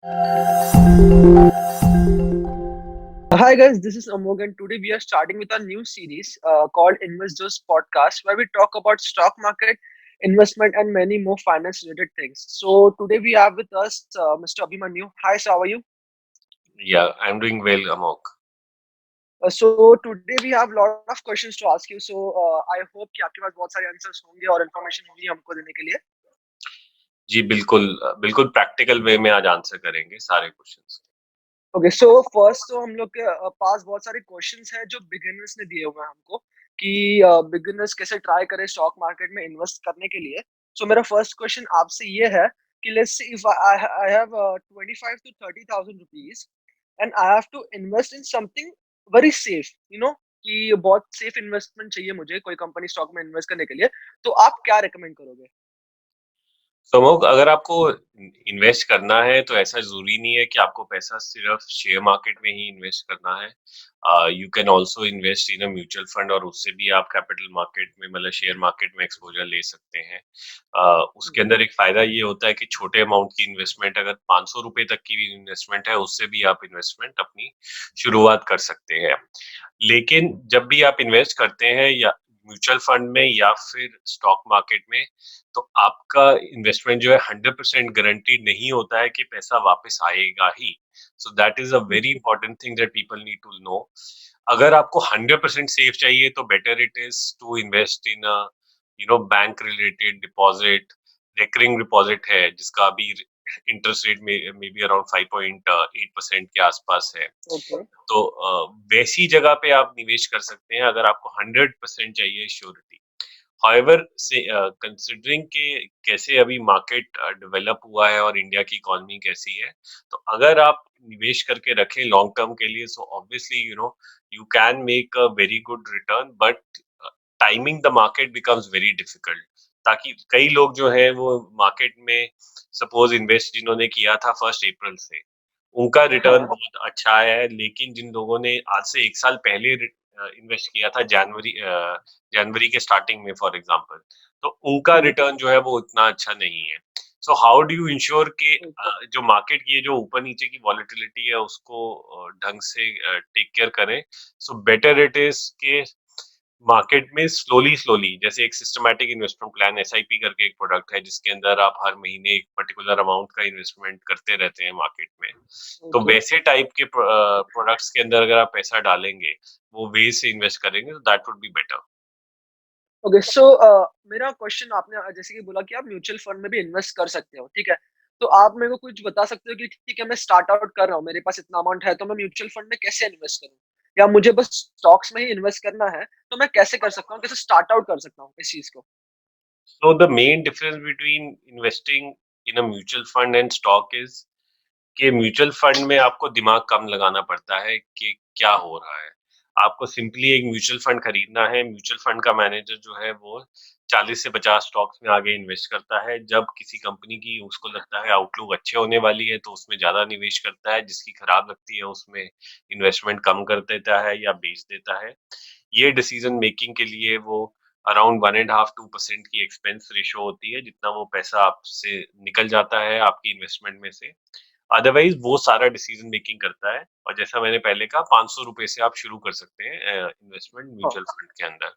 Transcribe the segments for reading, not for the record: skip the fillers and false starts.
Hi guys, this is Amog, and today we are starting with a new series called Investors Podcast, where we talk about stock market, investment, and many more finance-related things. So today we have with us Mr. Abhimanyu. Hi, sir, how are you? Yeah, I'm doing well, Amok. So today we have a lot of questions to ask you. So I hope कि आपके पास बहुत सारे answers होंगे और information होगी हमको देने के लिए. जी बिल्कुल बिल्कुल प्रैक्टिकल वे में आज आंसर करेंगे सारे क्वेश्चंस। ओके, सो फर्स्ट तो हम लोग के पास बहुत सारे क्वेश्चंस हैं जो बिगिनर्स ने दिए हुए हैं हमको कि बिगिनर्स कैसे ट्राई करें स्टॉक मार्केट में इन्वेस्ट करने के लिए. सो मेरा फर्स्ट क्वेश्चन आपसे ये है कि let's say if I have 25 to 30,000 rupees and I have to invest in something very safe, कि बहुत सेफ इन्वेस्टमेंट चाहिए मुझे कोई कंपनी स्टॉक में इन्वेस्ट करने के लिए, तो आप क्या रेकमेंड करोगे? तो अमोक, अगर आपको इन्वेस्ट करना है तो ऐसा जरूरी नहीं है कि आपको पैसा सिर्फ शेयर मार्केट में ही इन्वेस्ट करना है। You can also invest in a mutual fund और उससे भी आप कैपिटल मार्केट में मतलब शेयर मार्केट में एक्सपोजर ले सकते हैं। उसके अंदर एक फायदा ये होता है कि छोटे अमाउंट की इन्वेस्टमेंट, अगर 500 रुपए तक की भी इन्वेस्टमेंट है, उससे भी आप इन्वेस्टमेंट अपनी शुरुआत कर सकते हैं। लेकिन जब भी आप इन्वेस्ट करते हैं या म्यूचुअल फंड में या फिर स्टॉक मार्केट में, तो आपका इन्वेस्टमेंट जो है 100% गारंटीड नहीं होता है कि पैसा वापस आएगा ही। So that is a very important thing that people need to know. अगर आपको 100% सेफ चाहिए तो better it is to invest in a bank related deposit. Recurring deposit है जिसका अभी इंटरेस्ट रेट में बी अराउंड 5.8% के आसपास है। ओके. तो वैसी जगह पे आप निवेश कर सकते हैं अगर आपको 100% चाहिए श्योरिटी। हाउएवर से कंसिडरिंग के कैसे अभी मार्केट डेवलप हुआ है और इंडिया की इकोनॉमी कैसी है, तो अगर आप निवेश करके रखें लॉन्ग टर्म के लिए, so obviously you can make a very good return, but timing the market becomes very difficult. ताकि कई लोग जो है वो मार्केट में सपोज इन्वेस्ट जिन्होंने किया था 1 अप्रैल से, उनका रिटर्न हाँ. बहुत अच्छा आया है। लेकिन जिन लोगों ने आज से 1 साल पहले इन्वेस्ट किया था जनवरी के स्टार्टिंग में फॉर एग्जांपल, तो उनका रिटर्न जो है वो उतना अच्छा नहीं है। So how do you ensure कि जो मार्केट की जो ऊपर नीचे की वॉलेटिलिटी है उसको ढंग से टेक केयर करें। सो बेटर इट इज के मार्केट में स्लोली स्लोली, जैसे एक सिस्टमैटिक इन्वेस्टमेंट प्लान एसआईपी करके एक प्रोडक्ट है जिसके अंदर आप हर महीने एक पर्टिकुलर अमाउंट का इन्वेस्टमेंट करते रहते हैं मार्केट में। तो ओके. वैसे टाइप के प्रोडक्ट्स के अंदर अगर आप पैसा डालेंगे, वो वे से इन्वेस्ट करेंगे, तो that would be better. Okay, so मेरा क्वेश्चन आपने जैसे कि बोला कि आप म्यूचुअल फंड में भी इन्वेस्ट कर सकते हो, ठीक है? तो आप मेरे को कुछ बता सकते हो कि ठीक है, मैं स्टार्ट आउट कर रहा हूँ, मेरे पास इतना अमाउंट है, तो मैं म्यूचुअल फंड में कैसे इन्वेस्ट करूँ? या मुझे बस स्टॉक्स में ही इन्वेस्ट करना है, तो मैं कैसे कर सकता हूँ, कैसे स्टार्ट आउट कर सकता हूँ इस चीज को? So the main difference between investing in a mutual fund and stock is कि म्यूचुअल फंड में आपको दिमाग कम लगाना पड़ता है कि क्या हो रहा है। आपको सिंपली एक म्यूचुअल फंड खरीदना है। म्यूचुअल फंड का मैनेजर जो है वो 40 से 50 स्टॉक्स में आगे इन्वेस्ट करता है। जब किसी कंपनी की उसको लगता है आउटलुक अच्छे होने वाली है तो उसमें ज्यादा निवेश करता है, जिसकी खराब लगती है उसमें इन्वेस्टमेंट कम कर देता है या बेच देता है। ये डिसीजन मेकिंग के लिए वो अराउंड 1.5-2% की एक्सपेंस रेशो होती है, जितना वो पैसा आपसे निकल जाता है आपकी इन्वेस्टमेंट में से। अदरवाइज वो सारा डिसीजन मेकिंग करता है। और जैसा मैंने पहले कहा, 500 रुपए से आप शुरू कर सकते हैं इन्वेस्टमेंट हाँ. म्यूचुअल फंड के अंदर।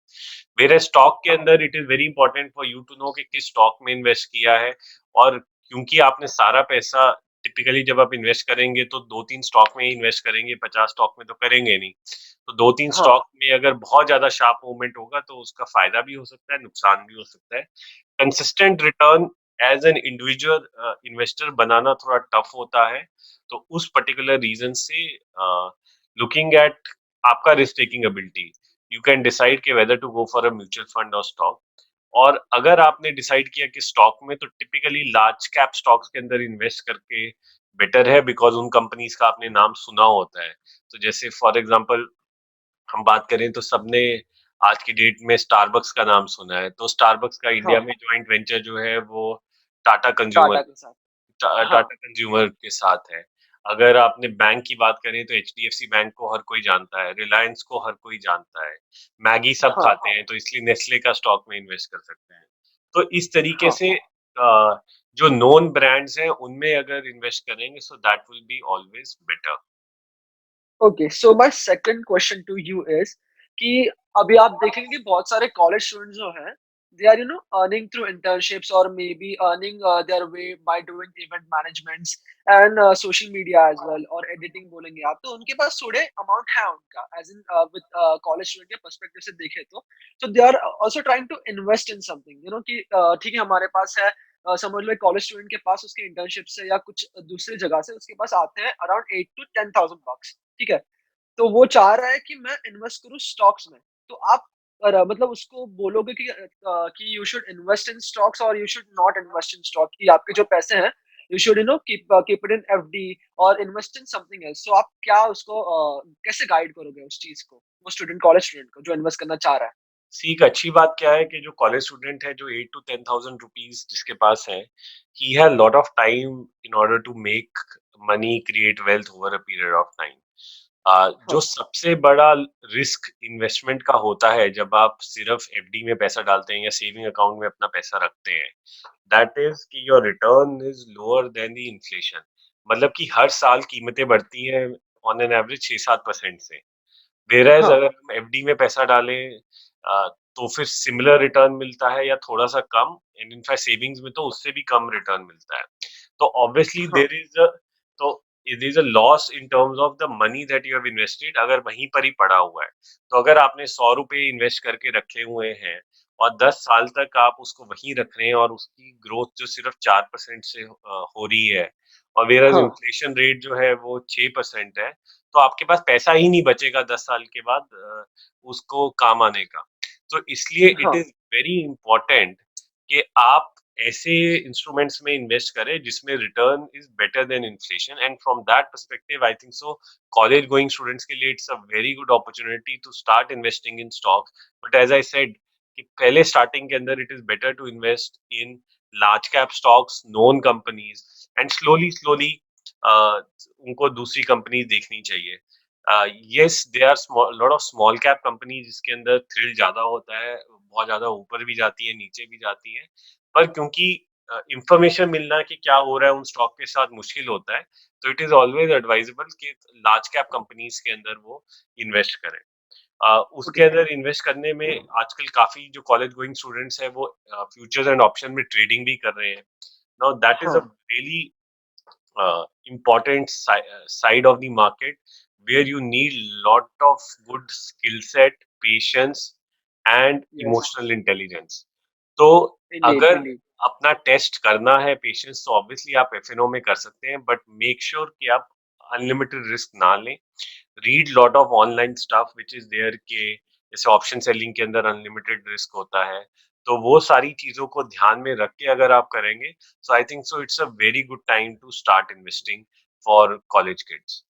मेरे स्टॉक के हाँ. अंदर it is very important for you to know कि किस स्टॉक में इन्वेस्ट किया है। और क्योंकि आपने सारा पैसा, टिपिकली जब आप इन्वेस्ट करेंगे तो 2-3 स्टॉक में ही इन्वेस्ट करेंगे, 50 स्टॉक में तो करेंगे नहीं। तो 2-3 हाँ. स्टॉक में अगर बहुत ज्यादा शार्प मूवमेंट होगा तो उसका फायदा भी हो सकता है, नुकसान भी हो सकता है। Consistent return as an individual investor बनाना थोड़ा टफ होता है। तो उस पर्टिकुलर रीजन से लुकिंग एट आपका risk taking ability, you can decide कि weather to go for a mutual fund और स्टॉक। और अगर आपने डिसाइड किया कि स्टॉक में, तो टिपिकली लार्ज कैप स्टॉक्स के अंदर इन्वेस्ट करके बेटर है, बिकॉज उन कंपनीज का आपने नाम सुना होता है। तो जैसे फॉर एग्जांपल हम बात करें तो सबने आज की डेट में स्टारबक्स का नाम सुना है। तो स्टारबक्स का इंडिया हाँ. में जॉइंट वेंचर जो है वो टाटा कंज्यूमर टाटा के साथ. हाँ. टाटा कंज्यूमर के साथ है। अगर आपने बैंक की बात करें तो एचडीएफसी बैंक को हर कोई जानता है, रिलायंस को हर कोई जानता है, मैगी सब हाँ. खाते हैं, तो इसलिए नेस्ले का स्टॉक में इन्वेस्ट कर सकते हैं। तो इस तरीके हाँ. से जो नोन ब्रांड्स हैं उनमें अगर इन्वेस्ट करेंगे so that will be always better. Okay, so my second question to you is कि अभी आप देखेंगे कि बहुत सारे कॉलेज स्टूडेंट्स जो हैं, they are earning through internships और maybe earning their way by doing event managements and social media as well और एडिटिंग बोलेंगे आप, तो उनके पास थोड़े अमाउंट है उनका as in with college student के पर्सपेक्टिव से देखें तो they are also trying to invest in something, कि ठीक है हमारे पास है, समझ लो कॉलेज स्टूडेंट के पास उसके इंटर्नशिप से या कुछ दूसरी जगह से उसके पास आते हैं अराउंड 8 to 10,000 bucks, ठीक है? तो वो चाह रहा है कि मैं इन्वेस्ट करूँ स्टॉक्स में। तो आप मतलब उसको बोलोगे कि you should invest in stocks और you should not invest in stock, कि आपके जो पैसे हैं you should keep it in FD और invest in something else. So आप क्या उसको कैसे गाइड करोगे उस चीज़ को, वो कॉलेज स्टूडेंट को जो इन्वेस्ट करना चाह रहा है? सी एक अच्छी बात क्या है कि जो कॉलेज स्टूडेंट है जो 8 to 10,000 रुपीज जिसके पास है, he have lot of time in order to make money, create wealth over a period of time. जो हाँ, सबसे बड़ा रिस्क इन्वेस्टमेंट का होता है जब आप सिर्फ एफडी में पैसा डालते हैं या सेविंग अकाउंट में अपना पैसा रखते हैं, दैट इज कि your return is lower than the inflation. मतलब कि हर साल कीमतें बढ़ती हैं ऑन एन एवरेज 6-7% से। वेयरएज़ हाँ, अगर हम एफडी में पैसा डालें तो फिर सिमिलर रिटर्न मिलता है या थोड़ा-सा कम, एंड इन फैक्ट सेविंग्स में तो उससे भी कम रिटर्न मिलता है। तो ऑब्वियसली हाँ, तो there is a loss in terms of the money that you have invested अगर वहीं पर ही पड़ा हुआ है। तो अगर आपने ₹100 इन्वेस्ट करके रखे हुए हैं और 10 साल तक आप उसको वहीं रख रहे हैं और उसकी ग्रोथ जो सिर्फ 4% से हो रही है और व्हेयरएज़ हाँ, इन्फ्लेशन रेट जो है वो 6% है, तो आपके पास पैसा ही नहीं बचेगा 10 साल के बाद उसको काम आने का। तो इसलिए इट हाँ, इज़ वेरी इम्पोर्टेंट कि आप ऐसे इंस्ट्रूमेंट्स में इन्वेस्ट करें जिसमें return is better than inflation, and from that perspective I think so college going students के लिए it's a very good opportunity to start investing in stocks. But as I said कि पहले starting के अंदर it is better to invest in large cap stocks, known companies, and slowly slowly उनको दूसरी companies देखनी चाहिए। Yes there are small lot of small cap company जिसके अंदर थ्रिल ज़्यादा होता है, बहुत ज़्यादा ऊपर भी जाती है, नीचे भी जाती है। पर क्योंकि इंफॉर्मेशन मिलना कि क्या हो रहा है उन स्टॉक के साथ मुश्किल होता है, तो इट इज़ ऑलवेज एडवाइजेबल कि लार्ज कैप कंपनीज़ के अंदर वो इन्वेस्ट करें। उसके ओके, अंदर इन्वेस्ट करने में आजकल काफ़ी जो कॉलेज गोइंग स्टूडेंट्स हैं वो फ्यूचर्स एंड ऑप्शन में ट्रेडिंग भी कर रहे हैं। नाउ दैट इज़ अ हाँ, really important side of the market where you need lot of good skill set, patience and yes, emotional intelligence. तो इंडीड, अगर इंडीड, अपना टेस्ट करना है पेशेंस तो ऑब्वियसली आप एफएनओ में कर सकते हैं, बट मेक श्योर कि आप अनलिमिटेड रिस्क ना लें। Read lot of online stuff which is there के जैसे ऑप्शन सेलिंग के अंदर अनलिमिटेड रिस्क होता है, तो वो सारी चीजों को ध्यान में रख के अगर आप करेंगे, so I think so it's a very good time to start investing for college kids.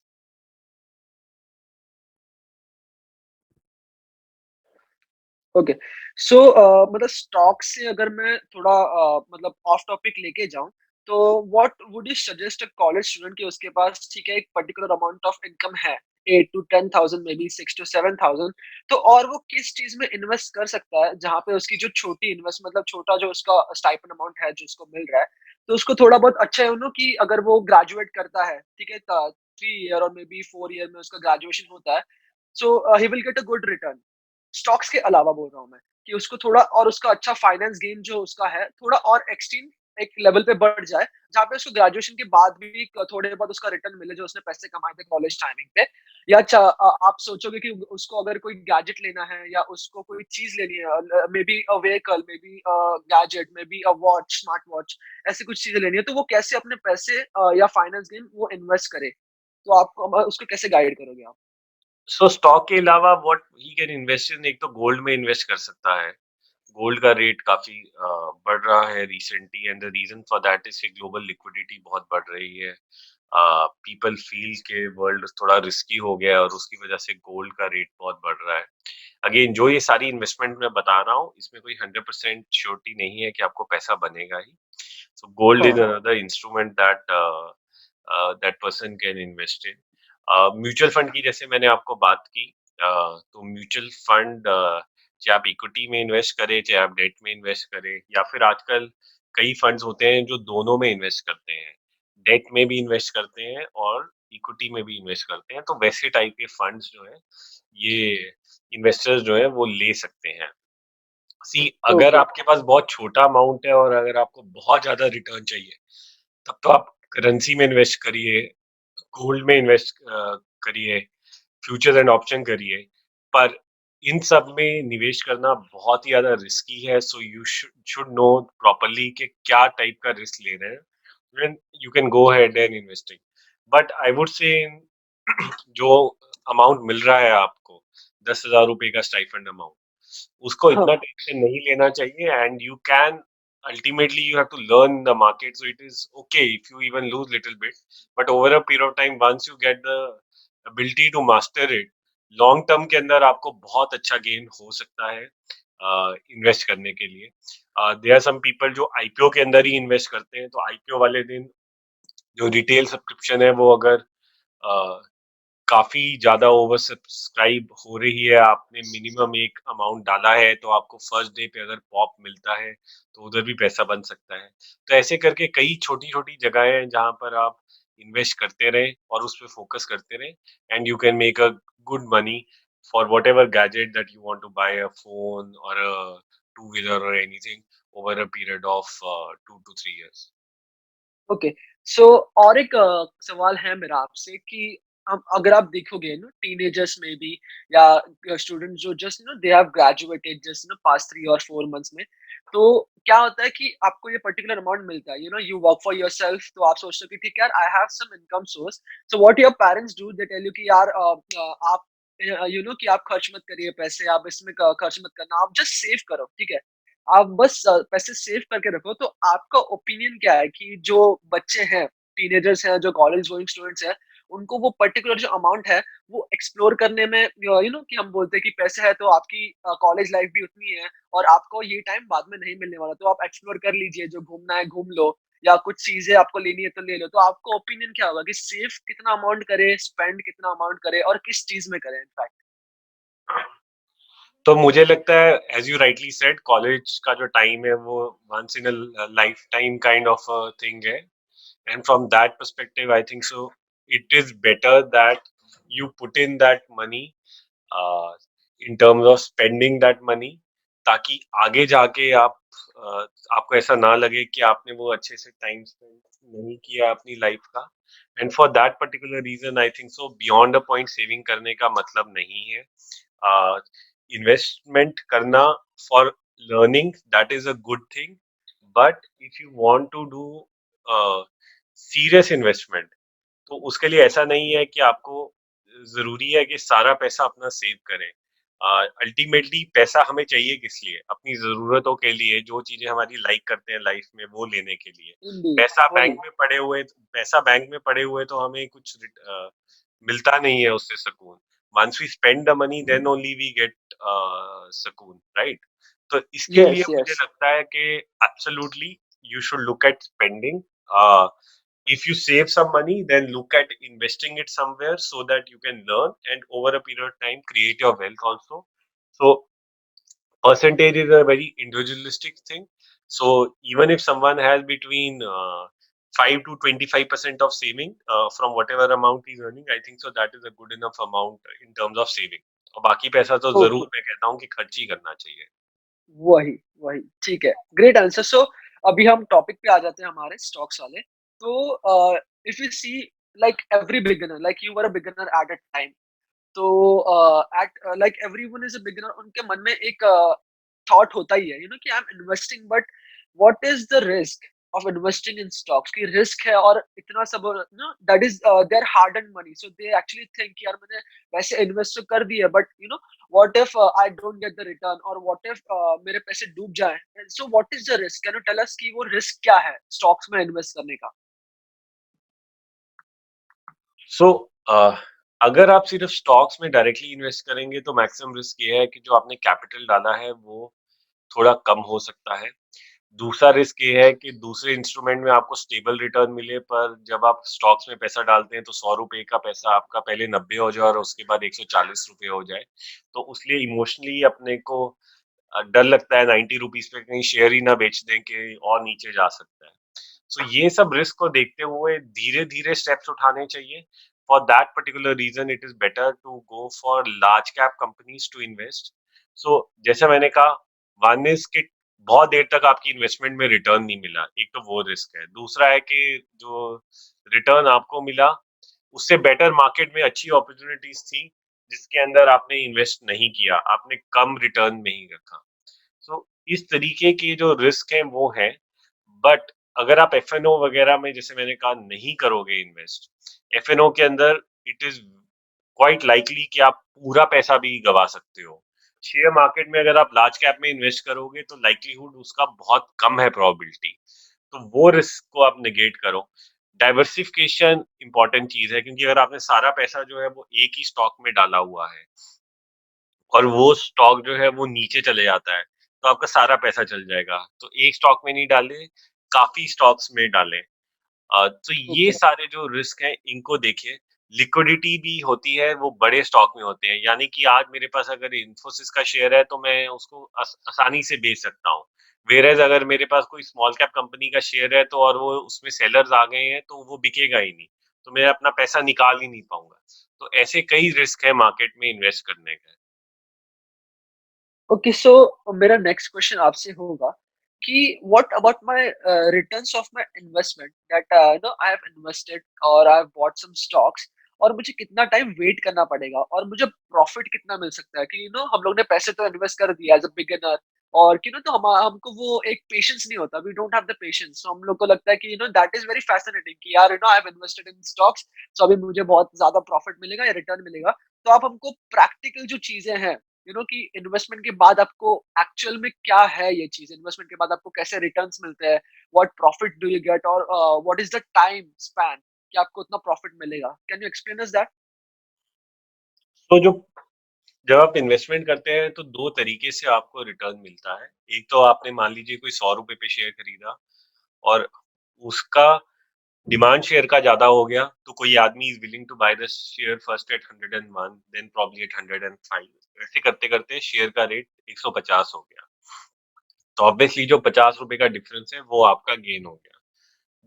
Okay. So मतलब स्टॉक से अगर मैं थोड़ा मतलब ऑफ टॉपिक लेके जाऊँ, तो what would you suggest a college student कि उसके पास ठीक है एक पर्टिकुलर अमाउंट ऑफ इनकम है, 8 टू 10,000 मे बी 6 टू 7,000, तो और वो किस चीज़ में इन्वेस्ट कर सकता है जहाँ पे उसकी जो छोटी इन्वेस्ट मतलब छोटा जो उसका स्टाइपेंड अमाउंट है जो उसको मिल रहा है, तो उसको थोड़ा बहुत अच्छा है कि अगर वो ग्रेजुएट करता है, ठीक है? 3 ईयर और मे बी 4 ईयर में उसका ग्रेजुएशन होता है, so he will get a good return. Stocks के अलावा बोल रहा हूँ मैं, कि उसको थोड़ा और उसका अच्छा फाइनेंस गेन जो उसका है, थोड़ा और एक्सट्रीम एक लेवल पे बढ़ जाए, जहाँ पे उसको ग्रेजुएशन के बाद भी थोड़े बहुत उसका रिटर्न मिले जो उसने पैसे कमाए थे कॉलेज टाइमिंग पे। या आप सोचोगे कि उसको अगर कोई गैजेट लेना है या उसको कोई चीज़ लेनी है, मे be a vehicle, may be gadget, may be a watch, smart watch, ऐसी कुछ चीज़ें लेनी है, तो वो कैसे अपने पैसे या फाइनेंस गेन वो इन्वेस्ट करे? तो आप उसको कैसे गाइड करोगे आप? सो स्टॉक के अलावा what he can invest in, एक तो गोल्ड में इन्वेस्ट कर सकता है। गोल्ड का रेट काफी बढ़ रहा है recently, and the reason for that is कि ग्लोबल लिक्विडिटी बहुत बढ़ रही है। पीपल फील के वर्ल्ड थोड़ा रिस्की हो गया है और उसकी वजह से गोल्ड का रेट बहुत बढ़ रहा है। अगेन जो ये सारी इन्वेस्टमेंट मैं बता रहा हूँ इसमें कोई 100% श्योरिटी नहीं है कि आपको पैसा बनेगा ही। सो गोल्ड इज हाँ, another instrument that that person can invest in. Mutual fund की जैसे मैंने आपको बात की, तो म्यूचुअल फंड चाहे आप इक्विटी में इन्वेस्ट करें, चाहे आप डेट में इन्वेस्ट करें, या फिर आजकल कई फंड्स होते हैं जो दोनों में इन्वेस्ट करते हैं, डेट में भी इन्वेस्ट करते हैं और इक्विटी में भी इन्वेस्ट करते हैं, तो वैसे टाइप के फंड्स जो है ये इन्वेस्टर्स जो है वो ले सकते हैं। सी अगर ओके। आपके पास बहुत छोटा अमाउंट है और अगर आपको बहुत ज्यादा रिटर्न चाहिए, तब तो आप करेंसी में इन्वेस्ट करिए, गोल्ड में इन्वेस्ट करिए, फ्यूचर्स एंड ऑप्शन करिए, पर इन सब में निवेश करना बहुत ही ज्यादा रिस्की है, so you should know properly कि क्या टाइप का रिस्क ले रहे हैं, then you can go ahead and investing. But I would say जो अमाउंट मिल रहा है आपको, 10,000 रुपए का स्टाइफंड अमाउंट, उसको हाँ। इतना टेंशन नहीं लेना चाहिए, and you can ultimately you have to learn the market, so it is okay if you even lose little bit, but over a period of time once you get the ability to master it, long term के अंदर आपको बहुत अच्छा gain हो सकता है invest करने के लिए। देयर आर सम पीपल जो आईपीओ के अंदर ही इन्वेस्ट करते हैं, तो आईपीओ वाले दिन जो रिटेल सब्सक्रिप्शन है वो अगर अ, काफी ज्यादा ओवर सब्सक्राइब हो रही है, आपने मिनिमम एक अमाउंट डाला है, तो आपको फर्स्ट डे पे अगर पॉप मिलता है तो उधर भी पैसा बन सकता है। तो ऐसे करके कई छोटी छोटी जगहें हैं जहां पर आप इन्वेस्ट करते रहें और उस पर फोकस करते रहें, and you can make a good money for whatever gadget that you want to buy, a phone और अ टू व्हीलर और anything over a period of 2 to 3 years। Okay. So और एक सवाल है मेरा आपसे कि अब अगर आप देखोगे ना टीनेजर्स में भी या स्टूडेंट जो just they have graduated just passed 3 और 4 मंथ्स में, तो क्या होता है कि आपको ये पर्टिकुलर अमाउंट मिलता है, यू वर्क फॉर योरसेल्फ, तो आप सोचते हो कि ठीक है यार, I have some income source. So what your parents do, they tell you कि यार आप कि आप खर्च मत करिए पैसे, आप इसमें खर्च मत करना, आप जस्ट सेव करो, ठीक है? आप बस पैसे सेव करके रखो। तो आपका ओपिनियन क्या है कि जो बच्चे हैं, टीनेजर्स हैं, जो कॉलेज गोइंग स्टूडेंट्स हैं, उनको वो पर्टिकुलर जो अमाउंट है, वो एक्सप्लोर करने में कि हम बोलते हैं कि पैसे है तो आपकी कॉलेज लाइफ भी उतनी है और आपको ये टाइम बाद में नहीं मिलने वाला, तो आप एक्सप्लोर कर लीजिए, जो घूमना है घूम लो या कुछ चीज़ें आपको लेनी है तो ले लो। तो आपका ओपिनियन क्या होगा कि सेव कितना अमाउंट करे, स्पेंड कितना अमाउंट करे और किस चीज़ में करें इनफैक्ट? तो मुझे लगता है as you rightly said, college का जो टाइम है वो once in a life time kind of thing है, and from that perspective I think so it is better that you put in that money uh, in terms of spending that money, ताकि आगे जाके आपको ऐसा ना लगे कि आपने वो अच्छे से टाइम स्पेंड नहीं किया अपनी लाइफ का। And for that particular reason I think so beyond a point saving करने का मतलब नहीं है। इन्वेस्टमेंट करना for learning, that is a good thing, but if you want to do serious investment, तो उसके लिए ऐसा नहीं है कि आपको ज़रूरी है कि सारा पैसा अपना सेव करें। अल्टीमेटली पैसा हमें चाहिए किस लिए? अपनी ज़रूरतों के लिए, जो चीज़ें हमारी लाइक करते हैं लाइफ में वो लेने के लिए। इंडीड, पैसा बैंक वही। में पड़े हुए पैसा बैंक में पड़े हुए तो हमें कुछ मिलता नहीं है उससे सुकून। Once we spend the money then only we get सुकून, राइट? तो इसके लिए यस, मुझे यस। लगता है कि absolutely you should look at spending. Uh, if you save some money, then look at investing it somewhere so that you can learn and over a period of time create your wealth also. So percentage is a very individualistic thing. So even if someone has between 5 to 25% of saving from whatever amount he's earning, I think so that is a good enough amount in terms of saving. और बाकी पैसा तो okay. जरूर मैं कहता हूँ कि खर्च ही करना चाहिए। वही, वही, ठीक है। Great answer. सो अभी हम टॉपिक पे आ जाते हैं हमारे स्टॉक्स वाले। तो if you see like every beginner, like you were a beginner at a time, तो at like everyone is a beginner, उनके मन में एक थॉट होता ही है, कि I am investing, but what is the risk of investing in stocks? की रिस्क है और इतना सब that is their hard earned money, so they actually think यार मैंने पैसे इन्वेस्ट तो कर दिए, but what if I don't get the return, और व्हाट इफ मेरे पैसे डूब जाएँ? So what is the risk? Can you tell us कि वो रिस्क क्या है स्टॉक्स में इन्वेस्ट करने का? सो अगर आप सिर्फ स्टॉक्स में डायरेक्टली इन्वेस्ट करेंगे तो मैक्सिमम रिस्क ये है कि जो आपने कैपिटल डाला है वो थोड़ा कम हो सकता है। दूसरा रिस्क ये है कि दूसरे इंस्ट्रूमेंट में आपको स्टेबल रिटर्न मिले, पर जब आप स्टॉक्स में पैसा डालते हैं तो 100 रुपए का पैसा आपका पहले 90 हो जाए और उसके बाद 140 रुपए हो जाए। तो उसलिए इमोशनली अपने को डर लगता है 90 रुपीज़ पे कहीं शेयर ही ना बेच दें कि और नीचे जा सकता है। सो ये सब रिस्क को देखते हुए धीरे-धीरे स्टेप्स उठाने चाहिए। For that particular reason it is better to go for large cap companies to invest. So जैसा मैंने कहा, वन इज़ कि बहुत देर तक आपकी इन्वेस्टमेंट में रिटर्न नहीं मिला, एक तो वो रिस्क है। दूसरा है कि जो रिटर्न आपको मिला, उससे बेटर मार्केट में अच्छी अपॉर्चुनिटीज़ थी, जिसके अंदर आपने इन्वेस्ट नहीं किया, आपने कम रिटर्न में ही रखा। सो इस तरीके के जो रिस्क हैं वो हैं, बट अगर आप एफ-एन-ओ वगैरह में जैसे मैंने कहा नहीं करोगे इन्वेस्ट, एफ-एन-ओ के अंदर इट इज़ क्वाइट लाइकली कि आप पूरा पैसा भी गँवा सकते हो। शेयर मार्केट में अगर आप लार्ज कैप में इन्वेस्ट करोगे तो लाइक्लीहुड उसका बहुत कम है प्रोबेबिलिटी, तो वो रिस्क को आप नेगेट करो। डाइवर्सिफिकेशन इम्पोर्टेंट चीज़ है क्योंकि अगर आपने सारा पैसा जो है वो एक ही स्टॉक में डाला हुआ है और वो स्टॉक जो है वो नीचे चले जाता है, तो आपका सारा पैसा चल जाएगा। तो एक स्टॉक में नहीं डालें, काफ़ी स्टॉक्स में डालें। तो ये ओके। सारे जो रिस्क हैं इनको देखिए। लिक्विडिटी भी होती है वो बड़े स्टॉक में होते हैं, यानी कि आज मेरे पास अगर इन्फोसिस का शेयर है तो मैं उसको आसानी से बेच सकता हूँ। वेयरएज़ अगर मेरे पास कोई स्मॉल कैप कंपनी का शेयर है तो और वो उसमें सेलर्स आ गए हैं तो वो बिकेगा ही नहीं, तो मैं अपना पैसा निकाल ही नहीं पाऊंगा। तो ऐसे कई रिस्क है मार्केट में इन्वेस्ट करने का। ओके, सो मेरा नेक्स्ट क्वेश्चन आपसे होगा कि what about my returns of my investment that I have invested और I have bought some stocks, और मुझे कितना टाइम वेट करना पड़ेगा और मुझे प्रॉफिट कितना मिल सकता है कि हम लोग ने पैसे तो इन्वेस्ट कर दिया एज अ बिगिनर, और तो हमको वो एक पेशेंस नहीं होता, we don't have the patience, तो हम लोग को लगता है कि दैट इज वेरी फैसिनेटिंग कि यार I have invested in stocks, so अभी मुझे बहुत ज्यादा प्रॉफिट मिलेगा या रिटर्न मिलेगा। तो आप हमको प्रैक्टिकल जो चीजें हैं कि इन्वेस्टमेंट के बाद आपको एक्चुअल में क्या है ये चीज, इन्वेस्टमेंट के बाद आपको कैसे रिटर्न्स मिलते हैं, what profit do you get, और what is the time span कि आपको उतना प्रॉफिट मिलेगा, can you explain us that? तो जो जब आप इन्वेस्टमेंट करते हैं तो 2 तरीके से आपको रिटर्न मिलता है। एक तो आपने मान लीजिए कोई ₹100 पे शेयर खरीदा और उसका डिमांड शेयर का ज़्यादा हो गया, तो कोई आदमी is willing to buy the share first at 101 then probably at 105। ऐसे करते-करते शेयर का रेट 150 हो गया। तो ऑब्वियसली जो ₹50 का डिफरेंस है वो आपका गेन हो गया।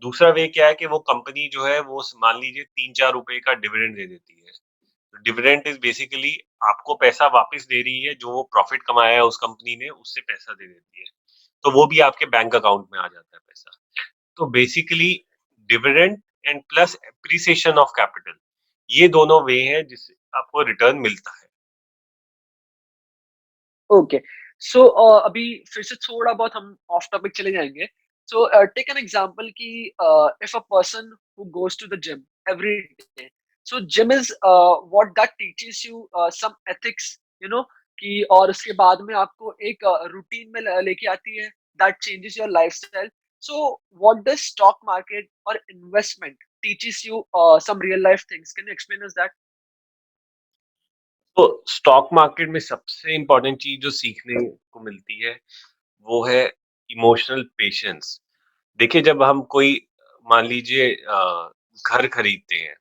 दूसरा वे क्या है कि वो कंपनी जो है वो मान लीजिए ₹3-4 का डिविडेंड दे देती है। डिविडेंड इज बेसिकली आपको पैसा वापस दे रही है, जो वो प्रॉफिट कमाया है उस कंपनी ने उससे पैसा दे देती है, तो वो भी आपके बैंक अकाउंट में आ जाता है पैसा। तो basically dividend and plus appreciation of capital, ये दोनों वे हैं जिससे आपको रिटर्न मिलता है। ओके, सो अभी फिर से थोड़ा बहुत हम ऑफ टॉपिक चले जाएंगे। सो टेक एन एग्जांपल कि if a person who goes to the gym every day, so gym is what that teaches you some ethics, कि और उसके बाद में आपको एक रूटीन में लेके आती है that changes your lifestyle. So what does stock market और investment teaches you some real life things, can you explain us that? तो स्टॉक मार्केट में सबसे इंपॉर्टेंट चीज जो सीखने को मिलती है वो है इमोशनल पेशेंस। देखिए, जब हम कोई मान लीजिए घर खरीदते हैं,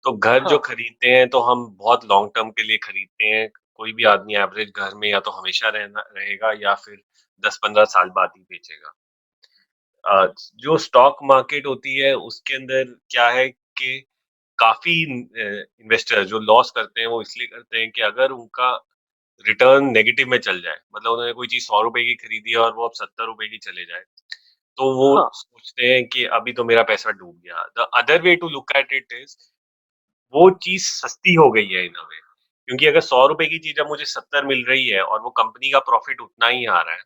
तो घर जो हाँ। खरीदते हैं तो हम बहुत लॉन्ग टर्म के लिए खरीदते हैं। कोई भी आदमी एवरेज घर में या तो हमेशा रहना रहेगा या फिर 10-15 साल बाद ही बेचेगा। जो स्टॉक मार्केट होती है उसके अंदर क्या है कि काफ़ी इन्वेस्टर जो लॉस करते हैं वो इसलिए करते हैं कि अगर उनका रिटर्न नेगेटिव में चल जाए, मतलब उन्होंने कोई चीज़ ₹100 की खरीदी है और वो अब ₹70 की चले जाए, तो वो हाँ। सोचते हैं कि अभी तो मेरा पैसा डूब गया। The other way to look at it is वो चीज़ सस्ती हो गई है इन अ वे, क्योंकि अगर ₹100 की चीज़ अब मुझे 70 मिल रही है और वो कंपनी का प्रॉफिट उतना ही आ रहा है,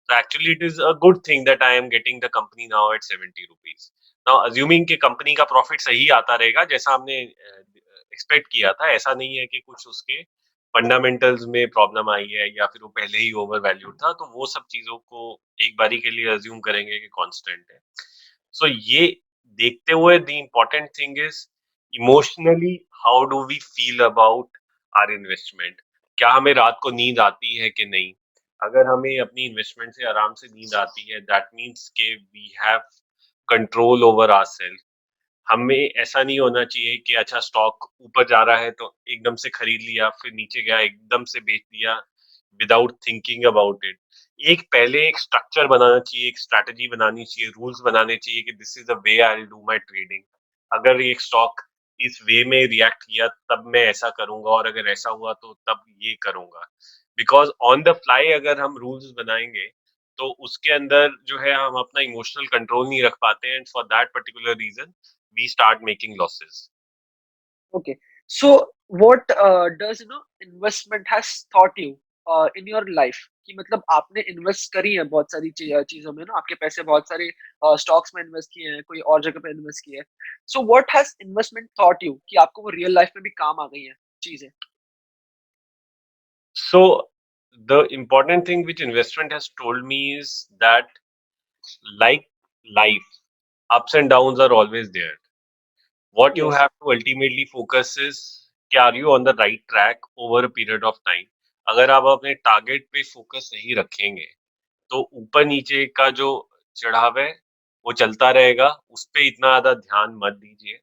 तो actually it is a good thing that I am getting the company now at ₹70। Now assuming कि कंपनी का प्रॉफिट सही आता रहेगा जैसा हमने एक्सपेक्ट किया था, ऐसा नहीं है कि कुछ उसके फंडामेंटल्स में प्रॉब्लम आई है या फिर वो पहले ही ओवर वैल्यूड था, तो वो सब चीज़ों को एक बारी के लिए अज़्यूम करेंगे कि कांस्टेंट है। सो ये देखते हुए the important thing is emotionally how do we feel about our investment. क्या हमें रात को नींद आती है कि नहीं? अगर हमें अपनी इन्वेस्टमेंट से आराम से नींद आती है, दैट मीन्स के we have control over ourself. हमें ऐसा नहीं होना चाहिए कि अच्छा स्टॉक ऊपर जा रहा है तो एकदम से खरीद लिया, फिर नीचे गया एकदम से बेच दिया। Without thinking about it. एक पहले एक स्ट्रक्चर बनाना चाहिए, एक स्ट्रैटेजी बनानी चाहिए, रूल्स बनाने चाहिए कि this is the way I will do my trading. अगर ये स्टॉक इस वे में रिएक्ट किया तब मैं ऐसा करूंगा, और अगर ऐसा हुआ तो तब ये करूंगा। बिकॉज ऑन द फ्लाई अगर हम रूल्स बनाएंगे तो उसके अंदर जो है हम अपना इमोशनल कंट्रोल नहीं रख पाते हैं, and for that particular reason we start making losses. Okay. So what does investment has taught you in your life कि मतलब आपने इन्वेस्ट करी है बहुत सारी चीजों में ना, आपके पैसे बहुत सारे स्टॉक्स में इन्वेस्ट किए हैं, कोई और जगह पे इन्वेस्ट किए हैं। So what has investment taught you कि आपको वो रियल लाइफ में भी काम आ गई है चीजें? So the important thing which investment has told me is that, like life, ups and downs are always there. What you yes. have to ultimately focus is कि are you on the right track over a period of time. अगर आप अपने target पे focus नहीं रखेंगे तो ऊपर नीचे का जो चढ़ाव है वो चलता रहेगा, उस पे इतना ज्यादा ध्यान मत दीजिए।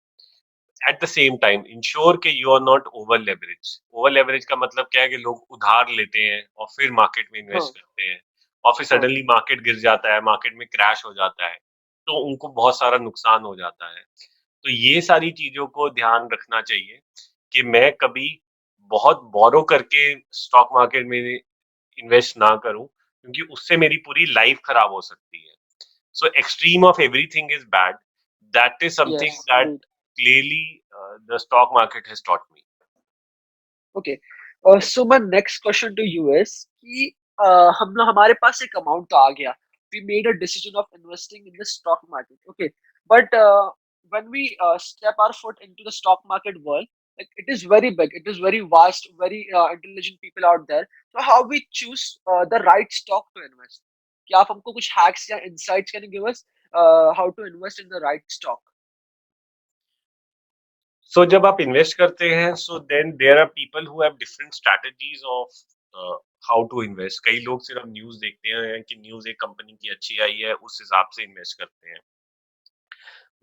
At the same time ensure कि you are not over leverage. Over leverage का मतलब क्या है कि लोग उधार लेते हैं और फिर मार्केट में हाँ इन्वेस्ट करते हैं, और फिर हाँ। सडनली मार्केट गिर जाता है, मार्केट में क्रैश हो जाता है, तो उनको बहुत सारा नुकसान हो जाता है। तो ये सारी चीजों को ध्यान रखना चाहिए कि मैं कभी बहुत बोरो करके स्टॉक मार्केट में इन्वेस्ट ना करूं, क्योंकि उससे मेरी पूरी लाइफ खराब हो सकती है। So extreme of everything is bad. That is something yes. that clearly the stock market has taught me. Okay. So my next question to you is कि हम लोग हमारे पास एक अमाउंट तो आ गया, we made a decision of investing in the stock market, okay, but when we step our foot into the stock market world, like it is very big, it is very vast, very intelligent people out there, so how we choose the right stock to invest? क्या आप हमको कुछ hacks या insights can you give us how to invest in the right stock? So जब आप invest करते हैं, so then there are people who have different strategies of how to invest. कई लोग सिर्फ न्यूज देखते हैं कि न्यूज एक कंपनी की अच्छी आई है, उस हिसाब से इन्वेस्ट करते हैं।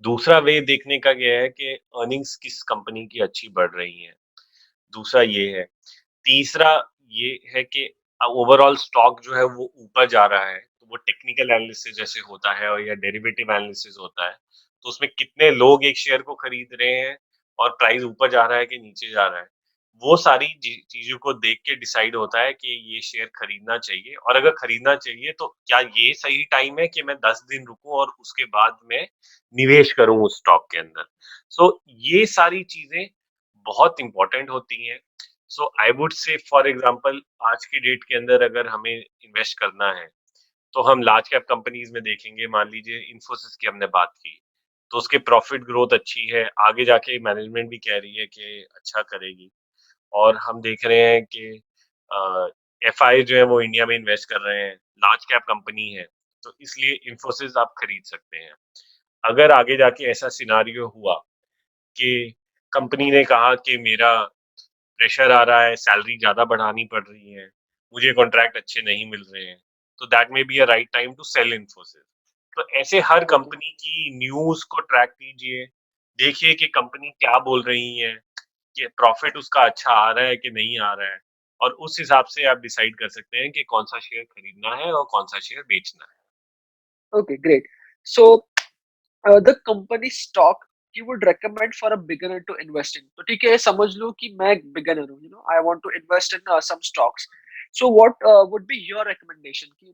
दूसरा वे देखने का ये है कि अर्निंग्स किस कंपनी की अच्छी बढ़ रही हैं, दूसरा ये है। तीसरा ये है कि ओवरऑल स्टॉक जो है वो ऊपर जा रहा है, तो वो टेक्निकल एनालिसिस जैसे होता है और या डेरिवेटिव एनालिसिस होता है, तो उसमें कितने लोग एक शेयर को खरीद रहे हैं और प्राइस ऊपर जा रहा है कि नीचे जा रहा है, वो सारी चीजों को देख के डिसाइड होता है कि ये शेयर खरीदना चाहिए, और अगर खरीदना चाहिए तो क्या ये सही टाइम है कि मैं 10 दिन रुकूं और उसके बाद मैं निवेश करूं उस स्टॉक के अंदर। सो ये सारी चीजें बहुत इंपॉर्टेंट होती हैं। So I would say for example आज की डेट के अंदर अगर हमें इन्वेस्ट करना है तो हम लार्ज कैप कंपनीज में देखेंगे। मान लीजिए इन्फोसिस की हमने बात की, तो उसके प्रॉफिट ग्रोथ अच्छी है, आगे जाके मैनेजमेंट भी कह रही है कि अच्छा करेगी। और हम देख रहे हैं कि एफआई जो है वो इंडिया में इन्वेस्ट कर रहे हैं, लार्ज कैप कंपनी है, तो इसलिए इन्फोसिस आप खरीद सकते हैं। अगर आगे जाके ऐसा सिनारियो हुआ कि कंपनी ने कहा कि मेरा प्रेशर आ रहा है, सैलरी ज़्यादा बढ़ानी पड़ रही है, मुझे कॉन्ट्रैक्ट अच्छे नहीं मिल रहे हैं, तो that may be a right time to sell Infosys. तो ऐसे हर ओके। कंपनी की न्यूज़ को ट्रैक कीजिए, देखिए कि कंपनी क्या बोल रही है, कि प्रॉफिट उसका अच्छा आ रहा है कि नहीं आ रहा है, और उस हिसाब से आप डिसाइड कर सकते हैं कि कौन सा शेयर खरीदना है और कौन सा शेयर बेचना है। Okay, great. So the company stock you would recommend for a beginner to invest in, तो ठीक है, समझ लो कि मैं एक बिगिनर हूँ, I want to invest in some stocks. So what would be your recommendation कि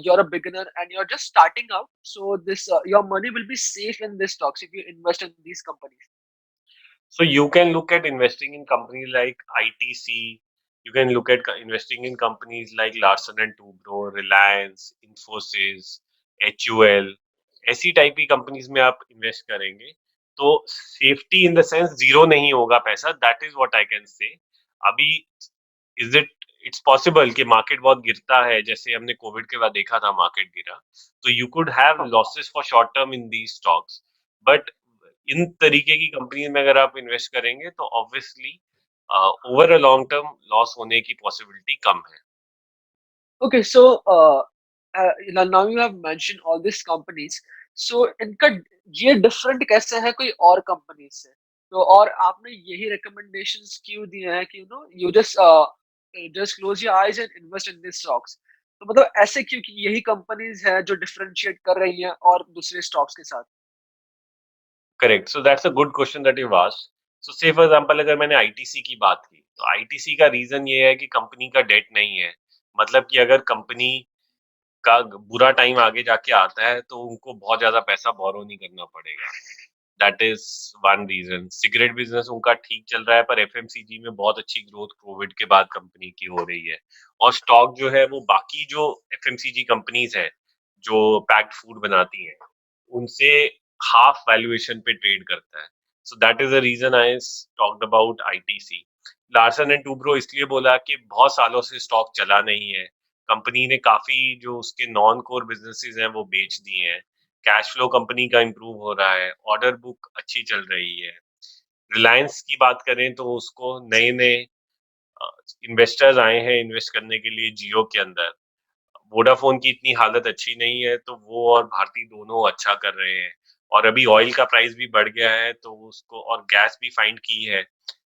you're a beginner and you're just starting out, so this your money will be safe in these stocks if you invest in these companies? So you can look at investing in companies like ITC. You can look at investing in companies like Larsen and Toubro, Reliance, Infosys, HUL. ऐसी type की companies में आप invest करेंगे तो safety in the sense zero नहीं होगा पैसा। That is what I can say. अभी इज इट इट्स पॉसिबल कि मार्केट बहुत गिरता है, जैसे हमने कोविड के बाद देखा था मार्केट गिरा, तो यू कुड हैव हाँ। Losses for short term in the stocks. But in तरीके की कंपनी में अगर आप इन्वेस्ट करेंगे तो obviously over a long term loss होने की पॉसिबिलिटी कम है। Okay, so now you have mentioned all these companies. So इनका ये डिफरेंट कैसे है कोई और कंपनी से? तो और आपने यही रिकमेंडेशंस क्यों दिए हैं कि you just just close your eyes and invest in this stocks. तो मतलब ऐसे क्यों कि यही कंपनीज हैं जो डिफरेंशिएट कर रही हैं और दूसरे स्टॉक्स के साथ? Correct, so that's a good question that you asked. So say for example अगर मैंने आईटीसी की बात की, तो आईटीसी का रीजन ये है कि कंपनी का डेट नहीं है। मतलब कि अगर कंपनी का बुरा टाइम आगे जाके आता है तो उनको बहुत ज्यादा पैसा बोरो नहीं करना पड़ेगा। That is one reason. Cigarette business उनका ठीक चल रहा है, पर एफएमसीजी में बहुत अच्छी ग्रोथ कोविड के बाद कंपनी की हो रही है। और स्टॉक जो है वो बाकी जो एफएमसीजी कंपनीज है जो पैक्ड फूड बनाती हैं उनसे हाफ वैल्यूएशन पे ट्रेड करता है। So that is the reason I talked about ITC. Larsen and Toubro इसलिए बोला कि बहुत सालों से स्टॉक चला नहीं है, कंपनी ने काफी जो उसके नॉन कोर बिजनेसेस हैं वो बेच दिए हैं, कैश फ्लो कंपनी का इम्प्रूव हो रहा है, ऑर्डर बुक अच्छी चल रही है। रिलायंस की बात करें तो उसको नए नए इन्वेस्टर्स आए हैं इन्वेस्ट करने के लिए जियो के अंदर। वोडाफोन की इतनी हालत अच्छी नहीं है तो वो और भारती दोनों अच्छा कर रहे हैं। और अभी ऑयल का प्राइस भी बढ़ गया है तो उसको, और गैस भी फाइंड की है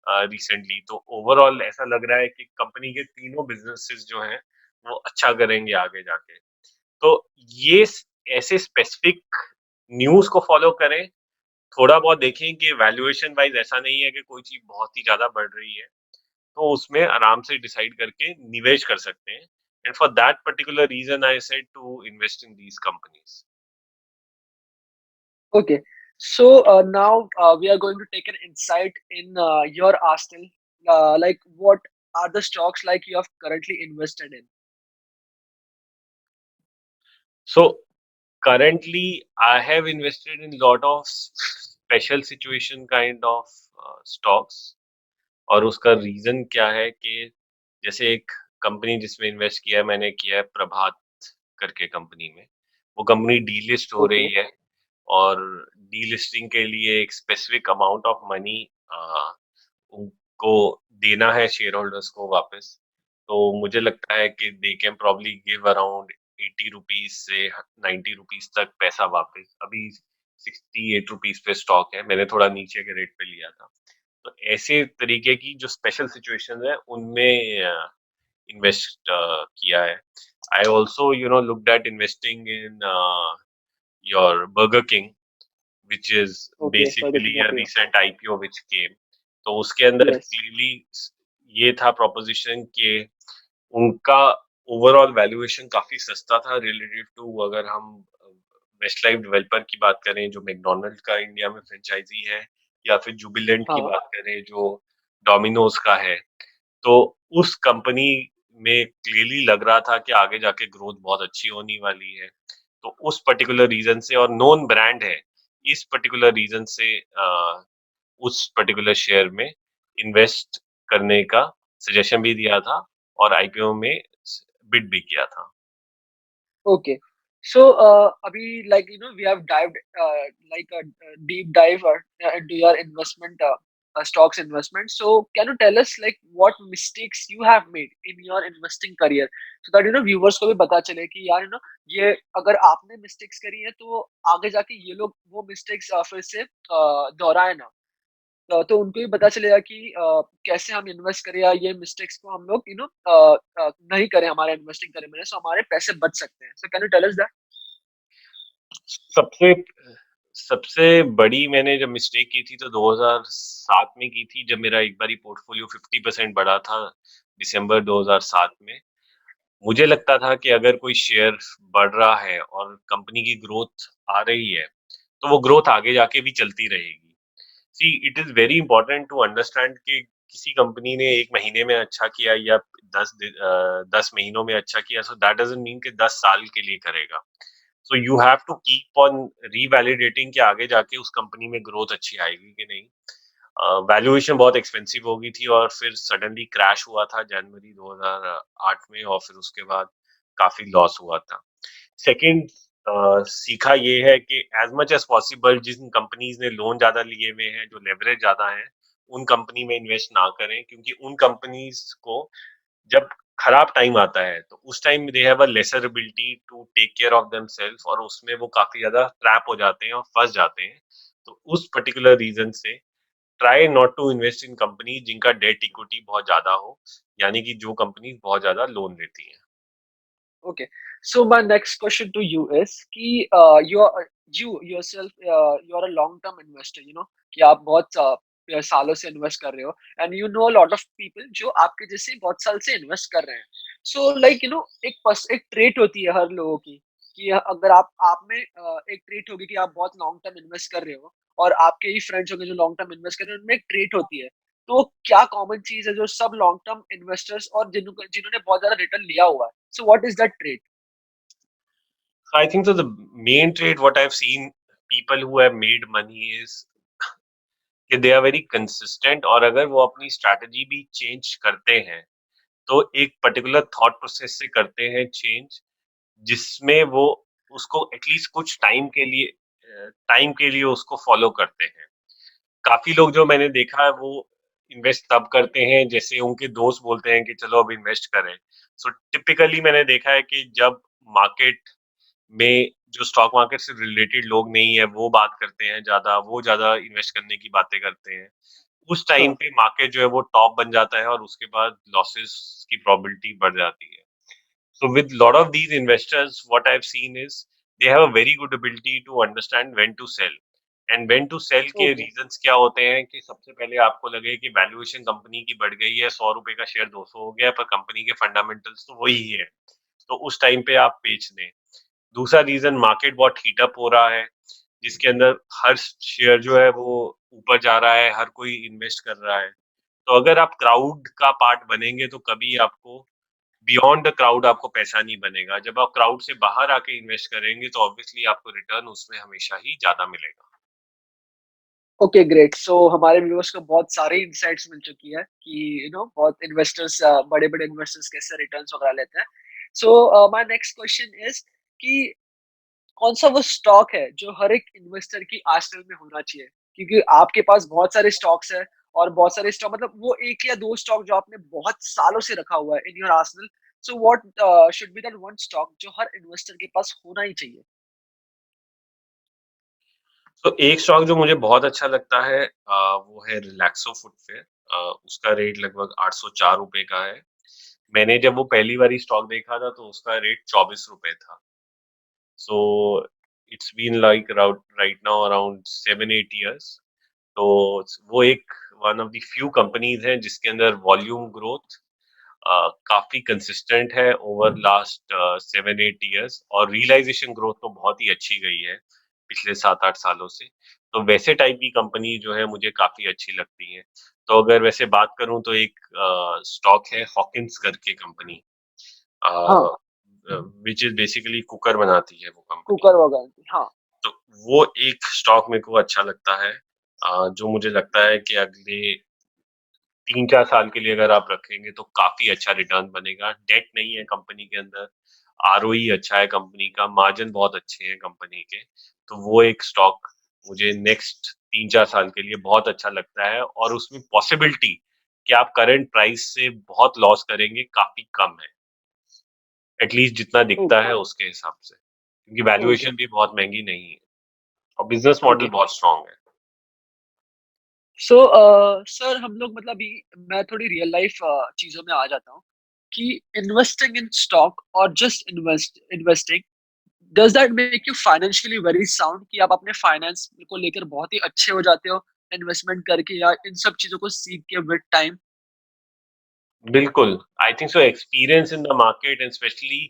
रिसेंटली, तो ओवरऑल ऐसा लग रहा है कि कंपनी के तीनों बिजनेसेस जो हैं वो अच्छा करेंगे आगे जाके। तो ये ऐसे स्पेसिफिक न्यूज को फॉलो करें, थोड़ा बहुत देखें कि वैल्यूएशन वाइज ऐसा नहीं है कि कोई चीज बहुत ही ज्यादा बढ़ रही है, तो उसमें आराम से डिसाइड करके निवेश कर सकते हैं। And for that particular reason I said to invest in these companies. Okay. So now we are going to take an insight in your arsenal. Like, what are the stocks like you have currently invested in? So currently I have invested in lot of special situation kind of stocks। और उसका reason क्या है कि जैसे एक company जिसमें invest किया है मैंने, किया है प्रभात करके कंपनी में। वो कंपनी डीलिस्ट हो Okay. रही है और डीलिस्टिंग के लिए एक स्पेसिफिक अमाउंट ऑफ मनी उनको देना है शेयर होल्डर्स को वापस। तो मुझे लगता है कि they can probably give around 80 rupees से 90 रुपीज तक पैसा वापस। अभी 68 रुपीज पे स्टॉक है, मैंने थोड़ा नीचे के रेट पे लिया था। तो ऐसे तरीके की जो स्पेशल सिचुएशन है उनमें इन्वेस्ट किया है। I also looked at investing in your burger king, which is Okay. Burger basically King a IPO. recent IPO which came। तो उसके अंदर Yes. क्लियरली ये था प्रोपोजिशन कि उनका ओवरऑल वैल्यूएशन काफी सस्ता था रिलेटिव टू, अगर हम वेस्ट लाइफ डेवलपर की बात करें जो मैकडोनल्ड का इंडिया में फ्रेंचाइजी है, या फिर जुबिलेंट की हाँ. बात करें जो डोमिनोज का है। तो उस कंपनी में क्लियरली लग रहा था कि आगे जाके ग्रोथ बहुत अच्छी होने वाली है। तो उस पर्टिकुलर रीजन से, और नोन ब्रांड है, इस पर्टिकुलर रीजन से उस पर्टिकुलर शेयर में इन्वेस्ट करने का सजेशन भी दिया था और आईपीओ में बिड भी किया था। Okay. So, abhi, like, we have dived like a deep dive into your investment, stocks investment. So, can you tell us like what mistakes you have made in your investing career, so that viewers को भी पता चले कि यार ये अगर आपने mistakes करी है तो आगे जाके ये लोग वो mistakes फिर से दोहराए ना। तो उनको भी पता चलेगा कि कैसे हम इन्वेस्ट करें, या ये मिस्टेक्स को हम लोग नहीं करें हमारे इन्वेस्टिंग करें मैंने, सो हमारे पैसे बच सकते हैं। So can you tell us that? सबसे सबसे बड़ी मैंने जब मिस्टेक की थी तो 2007 में की थी, जब मेरा एक बारी पोर्टफोलियो 50% बढ़ा था दिसंबर 2007 में। मुझे लगता था कि अगर कोई शेयर बढ़ रहा है और कंपनी की ग्रोथ आ रही है तो वो ग्रोथ आगे जाके भी चलती रहेगी। See it is very important to understand कि किसी कंपनी ने एक महीने में अच्छा किया या 10 महीनों में अच्छा किया, सो दैट डजंट मीन कि 10 साल के लिए करेगा। So you have to keep on revalidating कि आगे जाके उस कंपनी में ग्रोथ अच्छी आएगी कि नहीं। वैल्यूएशन बहुत एक्सपेंसिव हो गई थी और फिर सडनली क्रैश हुआ था जनवरी 2008 में, और फिर उसके बाद काफी लॉस हुआ था। सेकंड सीखा ये है कि एज मच एज पॉसिबल जिन कंपनीज ने लोन ज्यादा लिए हुए हैं, जो लेवरेज ज्यादा है, उन कंपनी में इन्वेस्ट ना करें, क्योंकि उन कंपनीज को जब खराब टाइम आता है तो उस time they have a lesser ability to take care of themselves, और उसमें वो काफी ज्यादा ट्रैप हो जाते हैं और फंस जाते हैं। तो उस पर्टिकुलर रीजन से try not to invest in company जिनका डेट इक्विटी बहुत ज़्यादा हो, यानी कि जो कंपनी बहुत ज़्यादा लोन लेती हैं। Okay. So my next question to you is कि you yourself you are a long term investor, you know, कि आप बहुत सालों से इन्वेस्ट कर रहे हो and you know lot of people जो आपके जैसे बहुत साल से इन्वेस्ट कर रहे हैं। सो लाइक यू नो एक ट्रेट होती है हर लोगों की कि अगर आप में एक ट्रेट होगी कि आप बहुत लॉन्ग टर्म इन्वेस्ट कर रहे हो और आपके ही फ्रेंड्स होंगे जो लॉन्ग टर्म इन्वेस्ट कर रहे हैं, उनमें एक ट्रेट होती है। तो क्या कॉमन चीज है जो सब लॉन्ग टर्म इन्वेस्टर्स और जिन्होंने बहुत ज्यादा रिटर्न लिया हुआ है, so what is that trait? So I think so the main trade what I've seen people who have made money is कि दे आर वेरी कंसिस्टेंट, और अगर वो अपनी स्ट्रैटेजी भी चेंज करते हैं तो एक पर्टिकुलर थॉट प्रोसेस से करते हैं चेंज, जिसमें वो उसको एटलीस्ट कुछ टाइम के लिए उसको फॉलो करते हैं। काफी लोग जो मैंने देखा है वो इन्वेस्ट तब करते हैं जैसे उनके दोस्त बोलते हैं कि चलो अब इन्वेस्ट करें। सो टिपिकली मैंने देखा है कि जब मार्केट में जो स्टॉक मार्केट से रिलेटेड लोग नहीं है वो बात करते हैं ज्यादा, वो ज्यादा इन्वेस्ट करने की बातें करते हैं, उस टाइम हाँ। पे मार्केट जो है वो टॉप बन जाता है और उसके बाद लॉसेस की प्रोबेबिलिटी बढ़ जाती है। So with lot of these investors, what I've seen is they have a very good ability to understand when to sell. And when to sell के ओके। रीजंस क्या होते हैं कि सबसे पहले आपको लगे कि वैल्यूएशन कंपनी की बढ़ गई है, 100 रुपए का शेयर 200 हो गया, पर कंपनी के फंडामेंटल्स तो वही है, तो उस टाइम पे आप बेच दें। दूसरा रीजन, मार्केट बहुत हीटअप हो रहा है जिसके अंदर हर शेयर जो है वो ऊपर जा रहा है, हर कोई इन्वेस्ट कर रहा है। तो अगर आप क्राउड का पार्ट बनेंगे तो कभी आपको बियॉन्ड द क्राउड आपको पैसा नहीं बनेगा। जब आप क्राउड से बाहर आके इन्वेस्ट करेंगे तो ऑब्वियसली आपको रिटर्न उसमें हमेशा ही ज्यादा मिलेगा। Okay great. सो हमारे व्यूअर्स को बहुत सारे इंसाइट्स मिल चुकी है कि यू नो बहुत इन्वेस्टर्स बड़े बड़े इन्वेस्टर्स कैसे रिटर्न्स वगैरह लेते हैं। सो माय नेक्स्ट क्वेश्चन इज कि कौन सा वो स्टॉक है जो हर एक इन्वेस्टर की आर्सेनल में होना चाहिए, क्योंकि आपके पास बहुत सारे स्टॉक्स है और बहुत सारे स्टॉक मतलब वो एक या दो स्टॉक जो आपने बहुत सालों से रखा हुआ है in your Arsenal. So what should be that one stock जो हर इन्वेस्टर के पास होना ही चाहिए? तो एक स्टॉक जो मुझे बहुत अच्छा लगता है वो है रिलैक्सो फुटवेयर। उसका रेट लगभग 804 रुपए का है। मैंने जब वो पहली बारी स्टॉक देखा था तो उसका रेट 24 रुपए था। So it's been like right now around 7-8 years। तो वो एक one of the few companies हैं जिसके अंदर वॉल्यूम ग्रोथ काफी कंसिस्टेंट है ओवर लास्ट 7-8 years, और रियलाइजेशन ग्रोथ तो बहुत ही अच्छी गई है पिछले 7-8 सालों से। तो वैसे टाइप की कंपनी जो है मुझे काफी अच्छी लगती है। तो अगर वैसे बात करूं तो एक स्टॉक है हॉकिंस करके कंपनी, हाँ। विच इज बेसिकली कुकर बनाती है वो कंपनी। कुकर वगैरह, हाँ। तो वो एक स्टॉक मेरे को अच्छा लगता है, जो मुझे लगता है कि अगले 3-4 साल के लिए अगर आप रखेंगे तो काफी अच्छा रिटर्न बनेगा। डेट नहीं है कंपनी के अंदर, आरओई अच्छा है कंपनी का, मार्जिन बहुत अच्छे हैं कंपनी के। तो वो एक स्टॉक मुझे नेक्स्ट 3-4 साल के लिए बहुत अच्छा लगता है, और उसमें पॉसिबिलिटी कि आप करंट प्राइस से बहुत लॉस करेंगे काफी कम है, एटलीस्ट जितना दिखता ओके। है उसके हिसाब से, क्योंकि ओके। वैल्यूएशन भी बहुत महंगी नहीं है और बिजनेस मॉडल ओके। बहुत स्ट्रांग है। सो सर हम लोग मतलब मैं थोड़ी रियल लाइफ चीजों में आ जाता हूँ कि इन्वेस्टिंग इन स्टॉक और just investing, does that make you financially very sound कि आप अपने फाइनेंस को लेकर बहुत ही अच्छे हो जाते हो इन्वेस्टमेंट करके या इन सब चीजों को सीख के विद टाइम? बिल्कुल, आई think so experience in the market and specially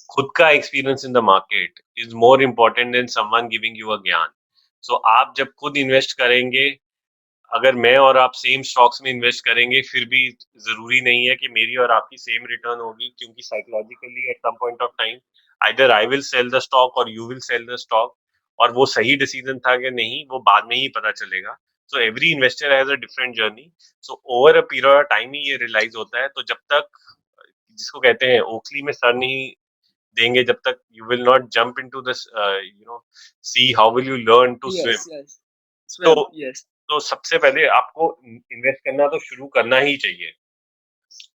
खुद का experience in the market is more important then someone giving you अ ज्ञान। सो आप जब खुद इन्वेस्ट करेंगे, अगर मैं और आप सेम स्टॉक्स में इन्वेस्ट करेंगे फिर भी जरूरी नहीं है कि मेरी और आपकी सेम रिटर्न होगी, क्योंकि psychologically at some point of time either I will sell the stock और you will sell the stock, और वो सही डिसीजन था कि नहीं वो बाद में ही पता चलेगा। So every investor has a different journey. So over a period of time ही ये रियलाइज होता है। तो जब तक, जिसको कहते हैं ओखली में सर नहीं देंगे, जब तक you will not jump into this sea how will you learn to yes, swim. Yes. तो स्वयं, यस। तो सबसे पहले आपको इन्वेस्ट करना तो शुरू करना ही चाहिए,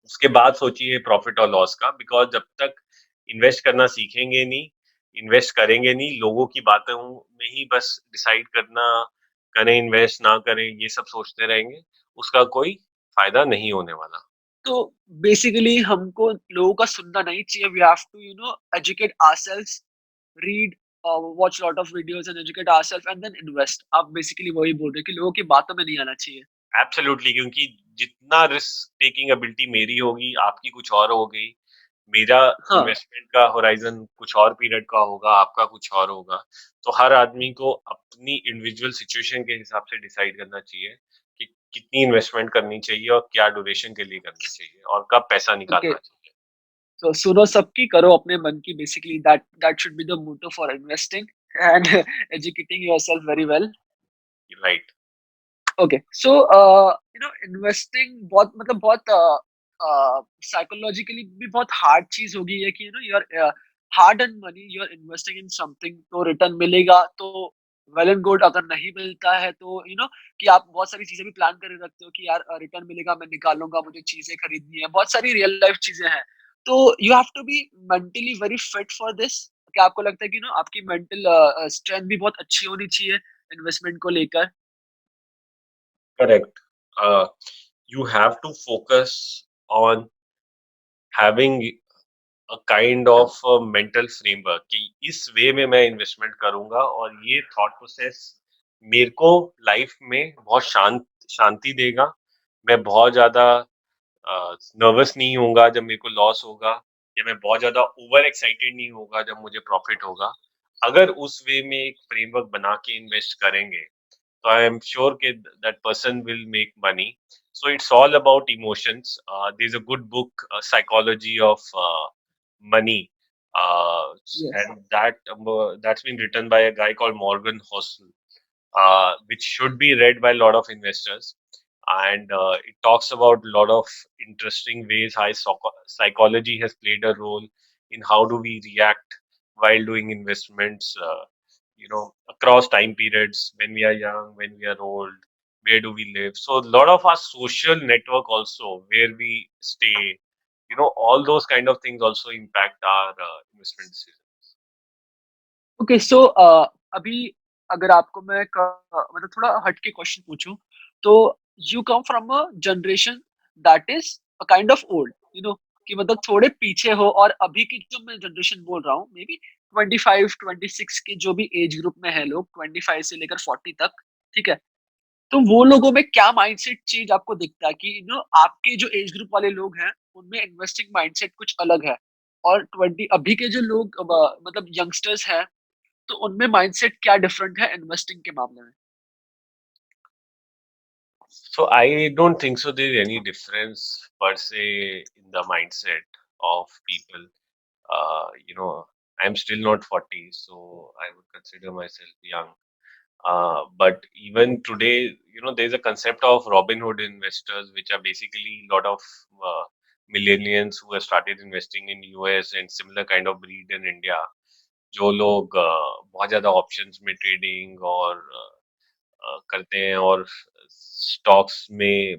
उसके बाद सोचिए प्रॉफिट और लॉस का, बिकॉज जब तक इन्वेस्ट करना सीखेंगे नहीं, इन्वेस्ट करेंगे नहीं, लोगों की बातों में ही बस डिसाइड करना करें इन्वेस्ट ना करें, ये सब सोचते रहेंगे, उसका कोई फायदा नहीं होने वाला। तो बेसिकली हमको लोगों का सुनना नहीं चाहिए, we have to educate ourselves, read, watch lot of videos and educate ourself and then invest. आप बेसिकली वही बोल रहे हो कि लोगों की बातों में नहीं आना चाहिए। एब्सोल्युटली, क्योंकि जितना रिस्क टेकिंग एबिलिटी मेरी होगी, आपकी कुछ और होगी, मेरा हाँ। इन्वेस्टमेंट का होराइजन कुछ और पीरियड का होगा, आपका कुछ और होगा। तो हर आदमी को अपनी इंडिविजुअल सिचुएशन के हिसाब से डिसाइड करना चाहिए कि कितनी इन्वेस्टमेंट करनी चाहिए और क्या ड्यूरेशन के लिए करनी चाहिए और कब पैसा ओके, निकालना चाहिए। तो सुनो सबकी, करो अपने मन की। Basically that should be the motto for investing and educating yourself very well. Right. Okay, so investing बहुत मतलब बहुत साइकोलॉजिकली भी बहुत हार्ड चीज हो गई है कि your hard and money you are investing in something, तो रिटर्न मिलेगा तो वेल एंड गुड। अगर नहीं मिलता है तो कि आप बहुत सारी चीजें भी प्लान कर रखते हो कि यार रिटर्न मिलेगा, मैं निकालूंगा, मुझे चीजें खरीदनी है, बहुत सारी रियल लाइफ चीजें हैं। तो you have to be mentally very fit for this. क्या आपको लगता है कि आपकी मेंटल स्ट्रेंथ भी बहुत अच्छी होनी चाहिए इन्वेस्टमेंट को लेकर? Correct. You have to focus on having a kind of mental framework कि इस वे में मैं इन्वेस्टमेंट करूंगा और ये थॉट प्रोसेस मेरे को लाइफ में बहुत शांति देगा। मैं बहुत ज्यादा नर्वस नहीं होऊंगा जब मेरे को लॉस होगा, या मैं बहुत ज्यादा ओवर एक्साइटेड नहीं होगा जब मुझे प्रॉफिट होगा। अगर उस वे में एक फ्रेमवर्क बना के इन्वेस्ट करेंगे, so I am sure that person will make money. So it's all about emotions. There's a good book, Psychology of Money, uh, Yes. and that's been written by a guy called Morgan Housel, which should be read by a lot of investors. And it talks about a lot of interesting ways how psychology has played a role in how do we react while doing investments. Across time periods, when we are young, when we are old, where do we live? So a lot of our social network also, where we stay, all those kind of things also impact our investment decision. Okay, so अभी अगर आपको मैं मतलब थोड़ा हटके question पूछूं, तो you come from a generation that is a kind of old, कि मतलब थोड़े पीछे हो, और अभी की जो मैं जनरेशन बोल रहा हूँ, मे बी 25-26 के जो भी एज ग्रुप में है लोग, 25 से लेकर 40 तक, ठीक है? तो वो लोगों में क्या माइंडसेट चेंज आपको दिखता है कि आपके जो एज ग्रुप वाले लोग हैं उनमें इन्वेस्टिंग माइंडसेट कुछ अलग है, और 20 अभी के जो लोग मतलब यंगस्टर्स हैं, तो उनमें माइंडसेट क्या डिफरेंट है इन्वेस्टिंग के मामले में? So I don't think so there's any difference per se in the mindset of people. I'm still not 40, so I would consider myself young. But even today, there's a concept of Robin Hood investors, which are basically a lot of uh, millennials who have started investing in US and similar kind of breed in India. जो लोग बहुत ज़्यादा options में trading और करते हैं और stocks में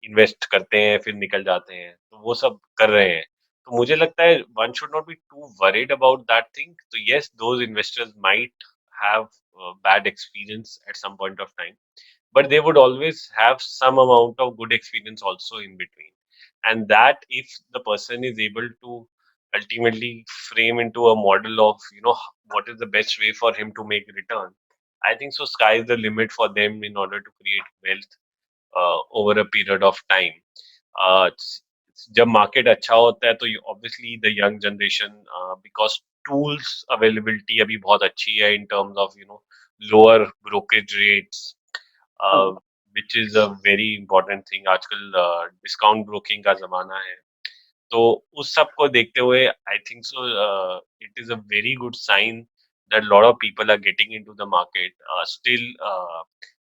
इन्वेस्ट करते हैं फिर निकल जाते हैं, तो वो सब कर रहे हैं। तो मुझे लगता है one should not be too worried about that thing. तो yes, those investors might have bad experience at some point of time, but they would always have some amount of good experience also in between, and that if the person is able to ultimately frame into a model of what is the best way for him to make return, I think so sky is the limit for them in order to create wealth over a period of time. uh, जब market अच्छा होता है तो obviously the young generation, because tools availability अभी बहुत अच्छी है in terms of lower brokerage rates, हाँ। Which is a very important thing. आजकल डिस्काउंट ब्रोकिंग का जमाना है, तो उस सब को देखते हुए I think so it is a very good sign that a lot of people are getting into the market. Still,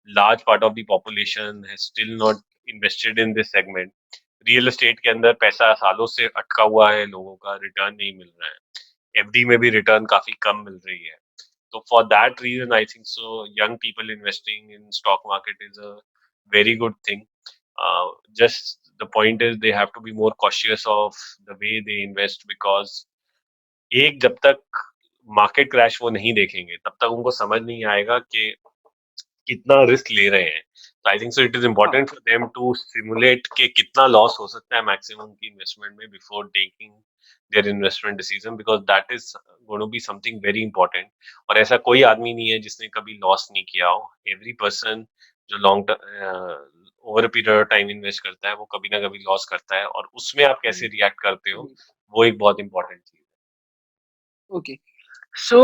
large part of the population has still not invested in this segment. Real estate के अंदर पैसा सालों से अटका हुआ है, लोगों का रिटर्न नहीं मिल रहा है, एफडी में भी रिटर्न काफी कम मिल रही है। तो for that reason I think so young people investing in stock market is a very good thing. Just the point is they have to be more cautious of the way they invest, because एक जब तक market crash वो नहीं देखेंगे तब तक उनको समझ नहीं आएगा कि कितना रिस्क ले रहे हैं। तो I think so it is हाँ, important for them to simulate के कितना लॉस हो सकता है मैक्सिमम की इन्वेस्टमेंट में before taking their investment decision, because that is going to be something very important. और ऐसा कोई आदमी नहीं है जिसने कभी लॉस नहीं किया हो। एवरी पर्सन जो long over a period of time invest करता है वो कभी ना कभी लॉस करता है, और उसमें आप कैसे रिएक्ट करते हो राइट, वो एक बहुत इंपॉर्टेंट चीज ओके। सो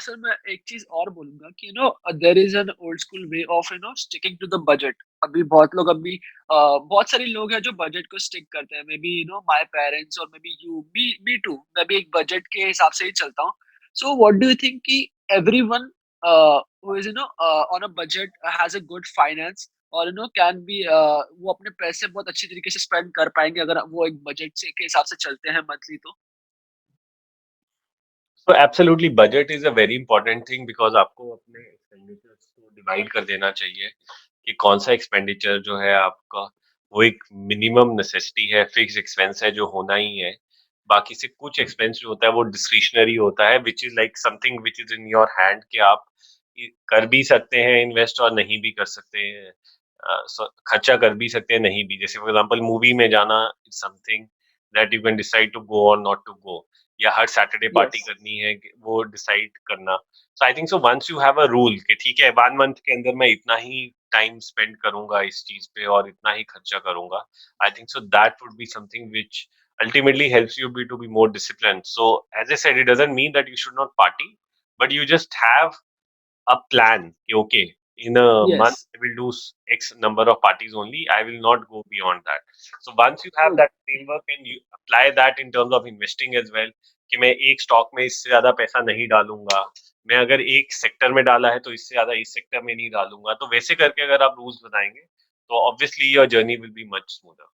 सर मैं एक चीज और बोलूंगा कि there is an old school way of sticking to the budget. अभी बहुत लोग अभी बहुत सारे लोग हैं जो बजट को स्टिक करते हैं। मे बी माय पेरेंट्स और maybe you me too, मैं भी एक बजट के हिसाब से ही चलता हूँ। So what do you think कि everyone who is on a budget has a good finance, और कैन बी वो अपने पैसे बहुत अच्छी तरीके से स्पेंड कर पाएंगे अगर वो एक बजट से के हिसाब से चलते हैं मंथली तो? तो absolutely budget is a very important thing, because आपको अपने एक्सपेंडिचर्स को डिवाइड कर देना चाहिए कि कौन सा एक्सपेंडिचर जो है आपका वो एक मिनिमम नेसेसिटी है, फिक्स एक्सपेंस है जो होना ही है। बाकी से कुछ एक्सपेंस जो होता है वो डिस्क्रिशनरी होता है, which is like something which is in your hand कि आप कर भी सकते हैं इन्वेस्ट और नहीं भी कर सकते हैं। खर्चा कर भी सकते हैं नहीं भी। जैसे फॉर एग्जांपल मूवी में जाना is something that you can decide to go और नॉट टू गो, या हर सैटरडे पार्टी यस, करनी है वो डिसाइड करना। So I think so once you have a rule कि ठीक है 1 मंथ के अंदर मैं इतना ही टाइम स्पेंड करूंगा इस चीज पे और इतना ही खर्चा करूंगा, आई think so that would be something which ultimately helps you to be more disciplined. So as I said, it doesn't mean that you should not party, but you just have a plan. Okay, in a month yes, I will do X number of parties only. I will not go beyond that. So once you have that framework and you apply that in terms of investing as well, कि मैं एक stock में इससे ज्यादा पैसा नहीं डालूंगा, मैं अगर एक सेक्टर में डाला है तो इससे ज्यादा इस सेक्टर में नहीं डालूंगा, तो वैसे करके अगर आप रूल्स बनाएंगे तो obviously your journey will be much smoother.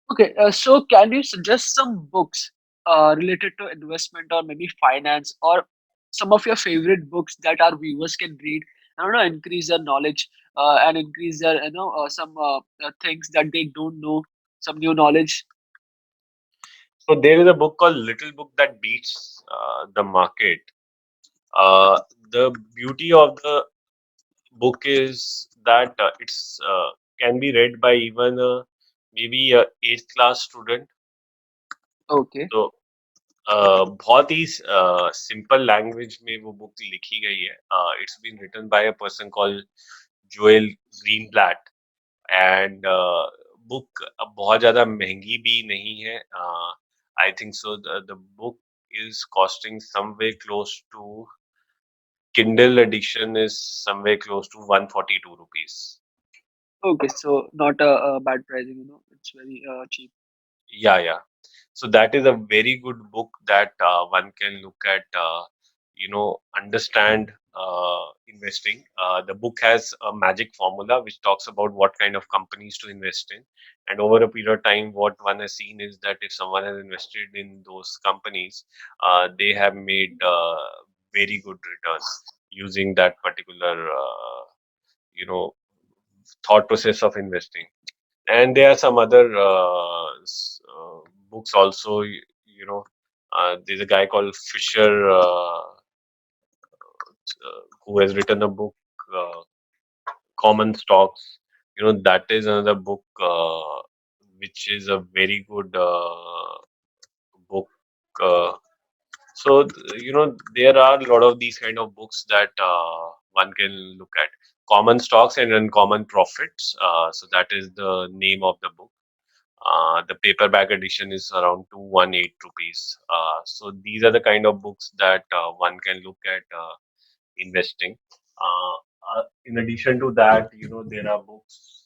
Okay, so can you suggest some books related to investment or maybe finance, or some of your favorite books that our viewers can read? I don't know, increase their knowledge and increase their some things that they don't know, some new knowledge. So there is a book called Little Book That Beats the Market. Uh, the beauty of the book is that it's can be read by even maybe a 8th class student. Okay, तो बहुत ही simple language में वो book लिखी गई है। It's been written by a person called Joel Greenblatt, and book बहुत ज्यादा महंगी भी नहीं है। I think so the book is costing somewhere close to, Kindle edition is somewhere close to 142 rupees. okay, so not a bad pricing, it's very cheap. Yeah. So that is a very good book that one can look at, understand investing. The book has a magic formula which talks about what kind of companies to invest in. And over a period of time, what one has seen is that if someone has invested in those companies, they have made very good returns using that particular, you know, thought process of investing. And there are some other books also. There's a guy called Fisher who has written a book, uh, Common Stocks. That is another book which is a very good book. uh, there are a lot of these kind of books that one can look at. Common Stocks and Uncommon Profits, so that is the name of the book. The paperback edition is around 218 rupees. So these are the kind of books that one can look at investing. In addition to that, there are books.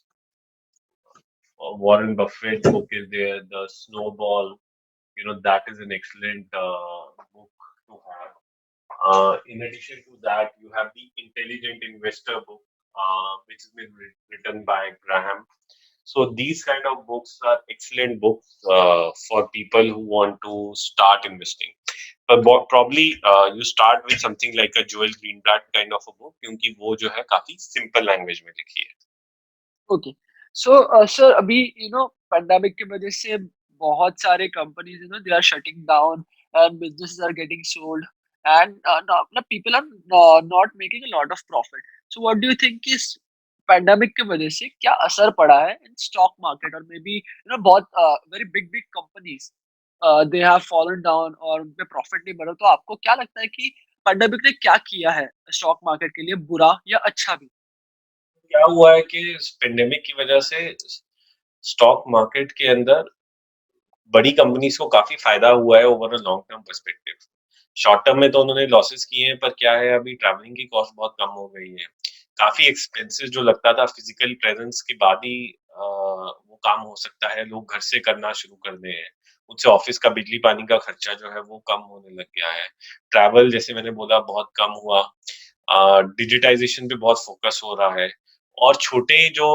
Warren Buffett book is there. The Snowball. That is an excellent book to have. In addition to that, you have the Intelligent Investor book, which has been written by Graham. So these kind of books are excellent books for people who want to start investing. But probably you start with something like a Joel Greenblatt kind of a book, क्योंकि वो जो है काफी simple language में लिखी है. Okay, so sir अभी pandemic की वजह से बहुत सारे companies they are shutting down and businesses are getting sold and मतलब people are not making a lot of profit. So what do you think कि इस पैंडेमिक की वजह से क्या असर पड़ा है इन स्टॉक मार्केट और मे बी बहुत very big big companies they have fallen down और उन पे प्रॉफिट नहीं बढ़ा, तो आपको क्या लगता है कि पैंडेमिक ने क्या किया है स्टॉक मार्केट के लिए, बुरा या अच्छा भी? क्या हुआ है कि इस पेंडेमिक की वजह से स्टॉक मार्केट के अंदर बड़ी कंपनीज को काफी फायदा हुआ है over a long term perspective. Short term में तो उन्होंने लॉसेस किए हैं, पर क्या है, अभी ट्रैवलिंग की कॉस्ट बहुत कम हो गई है। काफी एक्सपेंसेस जो लगता था फिजिकल प्रेजेंस के बाद ही वो काम हो सकता है, लोग घर से करना शुरू कर दिए हैं। उनसे ऑफिस का बिजली पानी का खर्चा जो है वो कम होने लग गया है। ट्रैवल जैसे मैंने बोला बहुत कम हुआ। डिजिटाइजेशन पे बहुत फोकस हो रहा है, और छोटे जो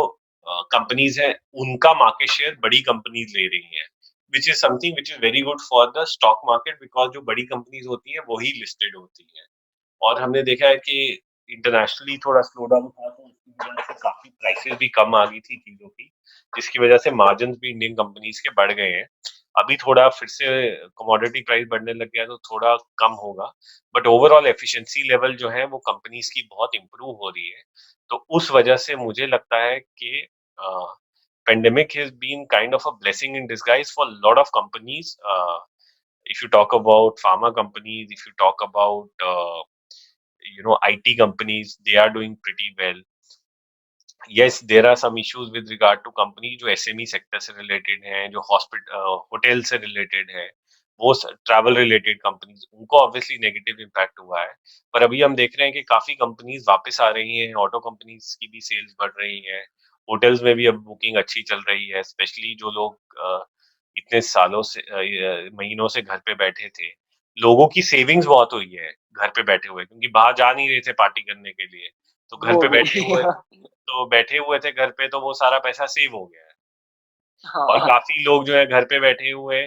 कंपनीज हैं उनका मार्केट शेयर बड़ी कंपनीज ले रही हैं, which is something which is very good for the stock market, because जो बड़ी कंपनीज होती हैं वही लिस्टेड होती हैं। और हमने देखा है कि इंटरनेशनली थोड़ा स्लो डाउन था, तो उसकी वजह से काफी प्राइसेस भी कम आ गई थी चीजों की, जिसकी वजह से मार्जिन भी इंडियन कंपनीज के बढ़ गए हैं। अभी थोड़ा फिर से कमोडिटी प्राइस बढ़ने लग गया है, तो थोड़ा कम होगा, बट ओवरऑल एफिशिएंसी लेवल जो है वो कंपनीज की बहुत इंप्रूव हो रही है। तो उस वजह से मुझे लगता है कि pandemic has been kind of a blessing in disguise for a lot of companies. If you talk about pharma companies, if you talk about IT companies, they are doing pretty well. Yes, there are some issues with regard to company जो SME sector से related हैं, जो hospital hotel से related है, वो travel related companies, उनको obviously negative impact हुआ है। पर अभी हम देख रहे हैं कि काफी कंपनीज वापस आ रही हैं, ऑटो कंपनीज की भी सेल्स बढ़ रही हैं, होटल्स में भी अब बुकिंग अच्छी चल रही है, स्पेशली जो लोग इतने सालों से महीनों से घर पे बैठे थे, लोगों की सेविंग्स बहुत हुई है घर पे बैठे हुए, क्योंकि बाहर जा नहीं रहे थे पार्टी करने के लिए, तो घर वो पे भी बैठे हुए थे घर पे, तो वो सारा पैसा सेव हो गया है। और हाँ। काफी लोग जो है घर पे बैठे हुए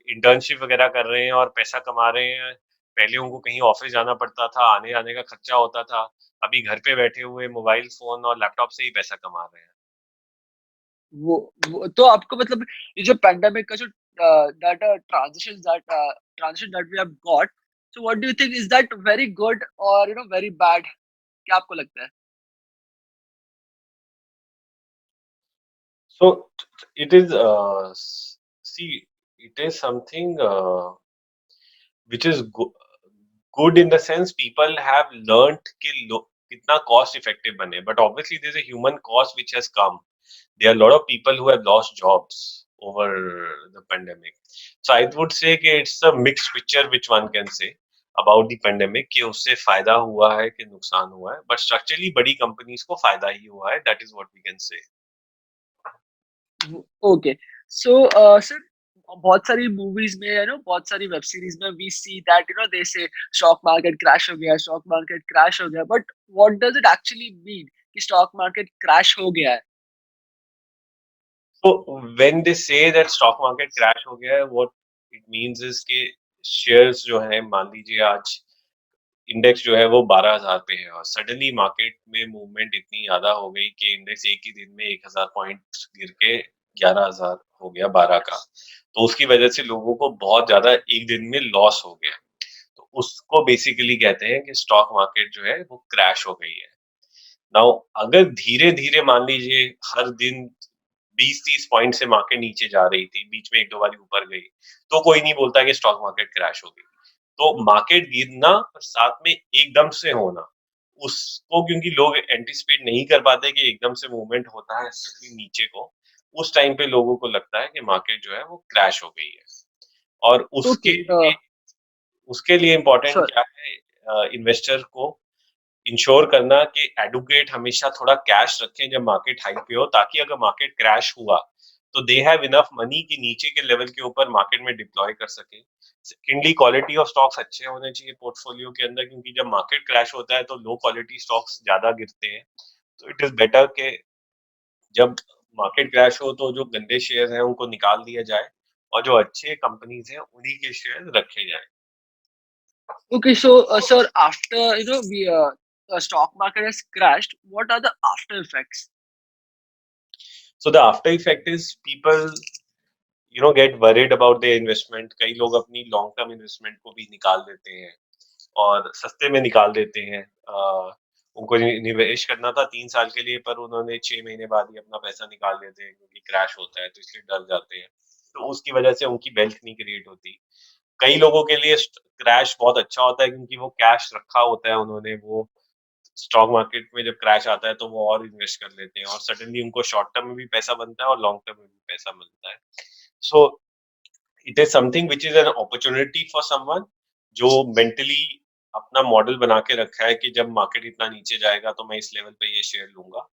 इंटर्नशिप वगैरह कर रहे हैं और पैसा कमा रहे हैं। पहले उनको कहीं ऑफिस जाना पड़ता था, आने जाने का खर्चा होता था। अभी घर पे बैठे हुए मोबाइल फोन और लैपटॉप से ही पैसा कमा रहे हैं। वो तो आपको मतलब ये जो पैंडेमिक का जो that transition that we have got, so what do you think, is that very good और वेरी बैड? क्या आपको लगता है? So it is see, it is something which is good in the sense people have learnt कि कितना cost effective बने, but obviously there's a human cost which has come. There are a lot of people who have lost jobs over the pandemic. So I would say कि it's a mixed picture which one can say about the pandemic, कि उससे फायदा हुआ है कि नुकसान हुआ है, but structurally बड़ी companies को फायदा ही हुआ है, that is what we can say. Okay, so sir बहुत सारी मूवीज में बहुत सारी वेब सीरीज में वी सी दैट दे से स्टॉक मार्केट क्रैश हो गया, स्टॉक मार्केट क्रैश हो गया, but what does it actually mean कि स्टॉक मार्केट क्रैश हो गया है? So when they say that stock market crash हो गया है, what it means is कि shares जो है, मान लीजिए आज इंडेक्स जो है वो 12,000 पे है, और सडनली मार्केट में मूवमेंट इतनी ज्यादा हो गई कि इंडेक्स एक ही दिन में 1,000 पॉइंट गिर के 11,000 हो गया, 12 का। तो उसकी वजह से लोगों को बहुत ज्यादा एक दिन में लॉस हो गया। तो उसको बेसिकली कहते हैं कि स्टॉक मार्केट जो है वो क्रैश हो गई है। नाउ अगर धीरे-धीरे मान लीजिए हर दिन 20-30 पॉइंट से मार्केट नीचे जा रही थी, बीच में 1-2 बारी ऊपर गई, तो कोई नहीं बोलता कि स्टॉक मार्केट क्रैश हो गई। तो मार्केट गिरना और साथ में एकदम से होना, उसको क्योंकि लोग एंटिसिपेट नहीं कर पाते कि एकदम से मूवमेंट होता है स्पेशली नीचे को, उस टाइम पे लोगों को लगता है कि मार्केट जो है वो क्रैश हो गई है। और ओके, उसके लिए इम्पोर्टेंट सर। क्या है, इन्वेस्टर को इंश्योर करना कि एडुकेट हमेशा थोड़ा कैश रखें जब मार्केट हाई पे हो, ताकि अगर मार्केट क्रैश हुआ तो दे हैव इनफ मनी कि नीचे के लेवल के ऊपर मार्केट में डिप्लॉय कर सके। सेकेंडली, क्वालिटी ऑफ स्टॉक्स अच्छे होने चाहिए पोर्टफोलियो के अंदर, क्योंकि जब मार्केट क्रैश होता है तो लो क्वालिटी स्टॉक्स ज्यादा गिरते हैं। तो इट इज बेटर कि जब मार्केट क्रैश हो तो जो गंदे शेयर हैं उनको निकाल दिया जाए, और जो अच्छे कंपनीज हैं उन्हीं के शेयर रखे जाए। Okay, so sir, after the stock market has crashed, what are the after effects? So the after effect is people get worried about their investment. कई लोग अपनी लॉन्ग टर्म इन्वेस्टमेंट को भी निकाल देते हैं और सस्ते में निकाल देते हैं। उनको निवेश करना था 3 साल के लिए, पर उन्होंने 6 महीने बाद ही अपना पैसा निकाल लेते हैं क्योंकि क्रैश होता है, तो इसलिए डर जाते हैं। तो उसकी वजह से उनकी वेल्थ नहीं क्रिएट होती। कई लोगों के लिए क्रैश बहुत अच्छा होता है क्योंकि वो कैश रखा होता है उन्होंने, वो स्टॉक मार्केट में जब क्रैश आता है तो वो और इन्वेस्ट कर लेते हैं और सडनली उनको शॉर्ट टर्म में भी पैसा बनता है और लॉन्ग टर्म में भी पैसा मिलता है। सो it is something which is an opportunity for someone जो मेंटली अपना मॉडल बना के रखा है कि जब मार्केट इतना नीचे जाएगा तो मैं इस लेवल पे ये शेयर लूंगा।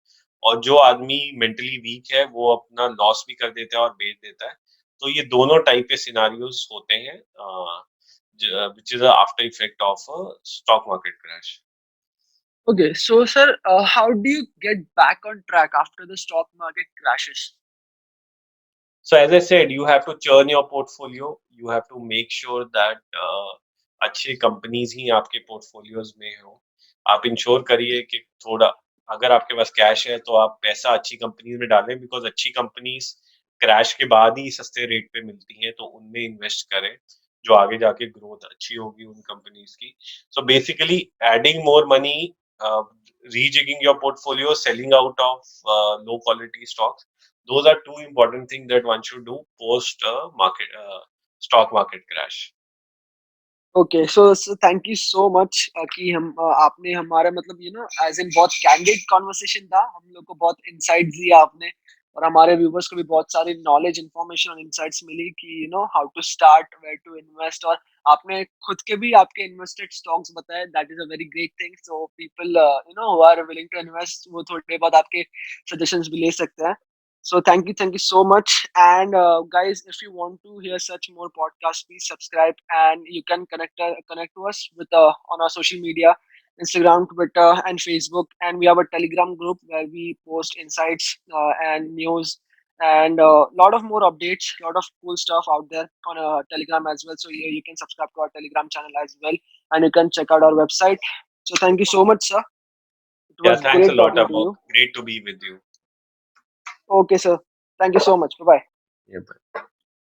और जो आदमी मेंटली वीक है वो अपना लॉस भी कर देता है और बेच देता है। तो ये दोनों टाइप के सिनारियोस होते हैं which is a after effect of a stock market crash. Okay, so sir, how do you get back on track after the stock market crashes? So as I said, you have to churn your portfolio. You have to make sure that अच्छे companies ही आपके portfolios में हो। आप ensure करिए कि थोड़ा, अगर आपके पास कैश है तो आप पैसा अच्छी कंपनीज में डालें, बिकॉज अच्छी कंपनीज क्रैश के बाद ही सस्ते रेट पे मिलती हैं, तो उनमें इन्वेस्ट करें जो आगे जाके ग्रोथ अच्छी होगी उन कंपनीज की। So basically adding more money, rejigging your portfolio, selling out of low quality stocks. Those are two important things that one should do post market stock market crash. Okay so thank you so much कि हम आपने हमारा मतलब as in बहुत candid conversation था, हम लोग को बहुत इनसाइट्स दिया आपने, और हमारे व्यूवर्स को भी बहुत सारी नॉलेज इंफॉर्मेशन और इनसाइट्स मिली कि how to start, where to invest, और आपने खुद के भी आपके इन्वेस्टेड स्टॉक्स बताए। That is a very great thing, so people who are willing to invest वो थोड़े बहुत आपके सजेशंस भी ले सकते हैं। So thank you so much. And guys, if you want to hear such more podcasts, please subscribe, and you can connect to us with on our social media, Instagram, Twitter, and Facebook. And we have a Telegram group where we post insights and news and a lot of more updates, a lot of cool stuff out there on Telegram as well. So you can subscribe to our Telegram channel as well, and you can check out our website. So thank you so much, sir. It Yeah, was thanks a great lot, talking to Abok. you. Great to be with you. Okay, sir. Thank you so much. Bye bye. Yeah, bye.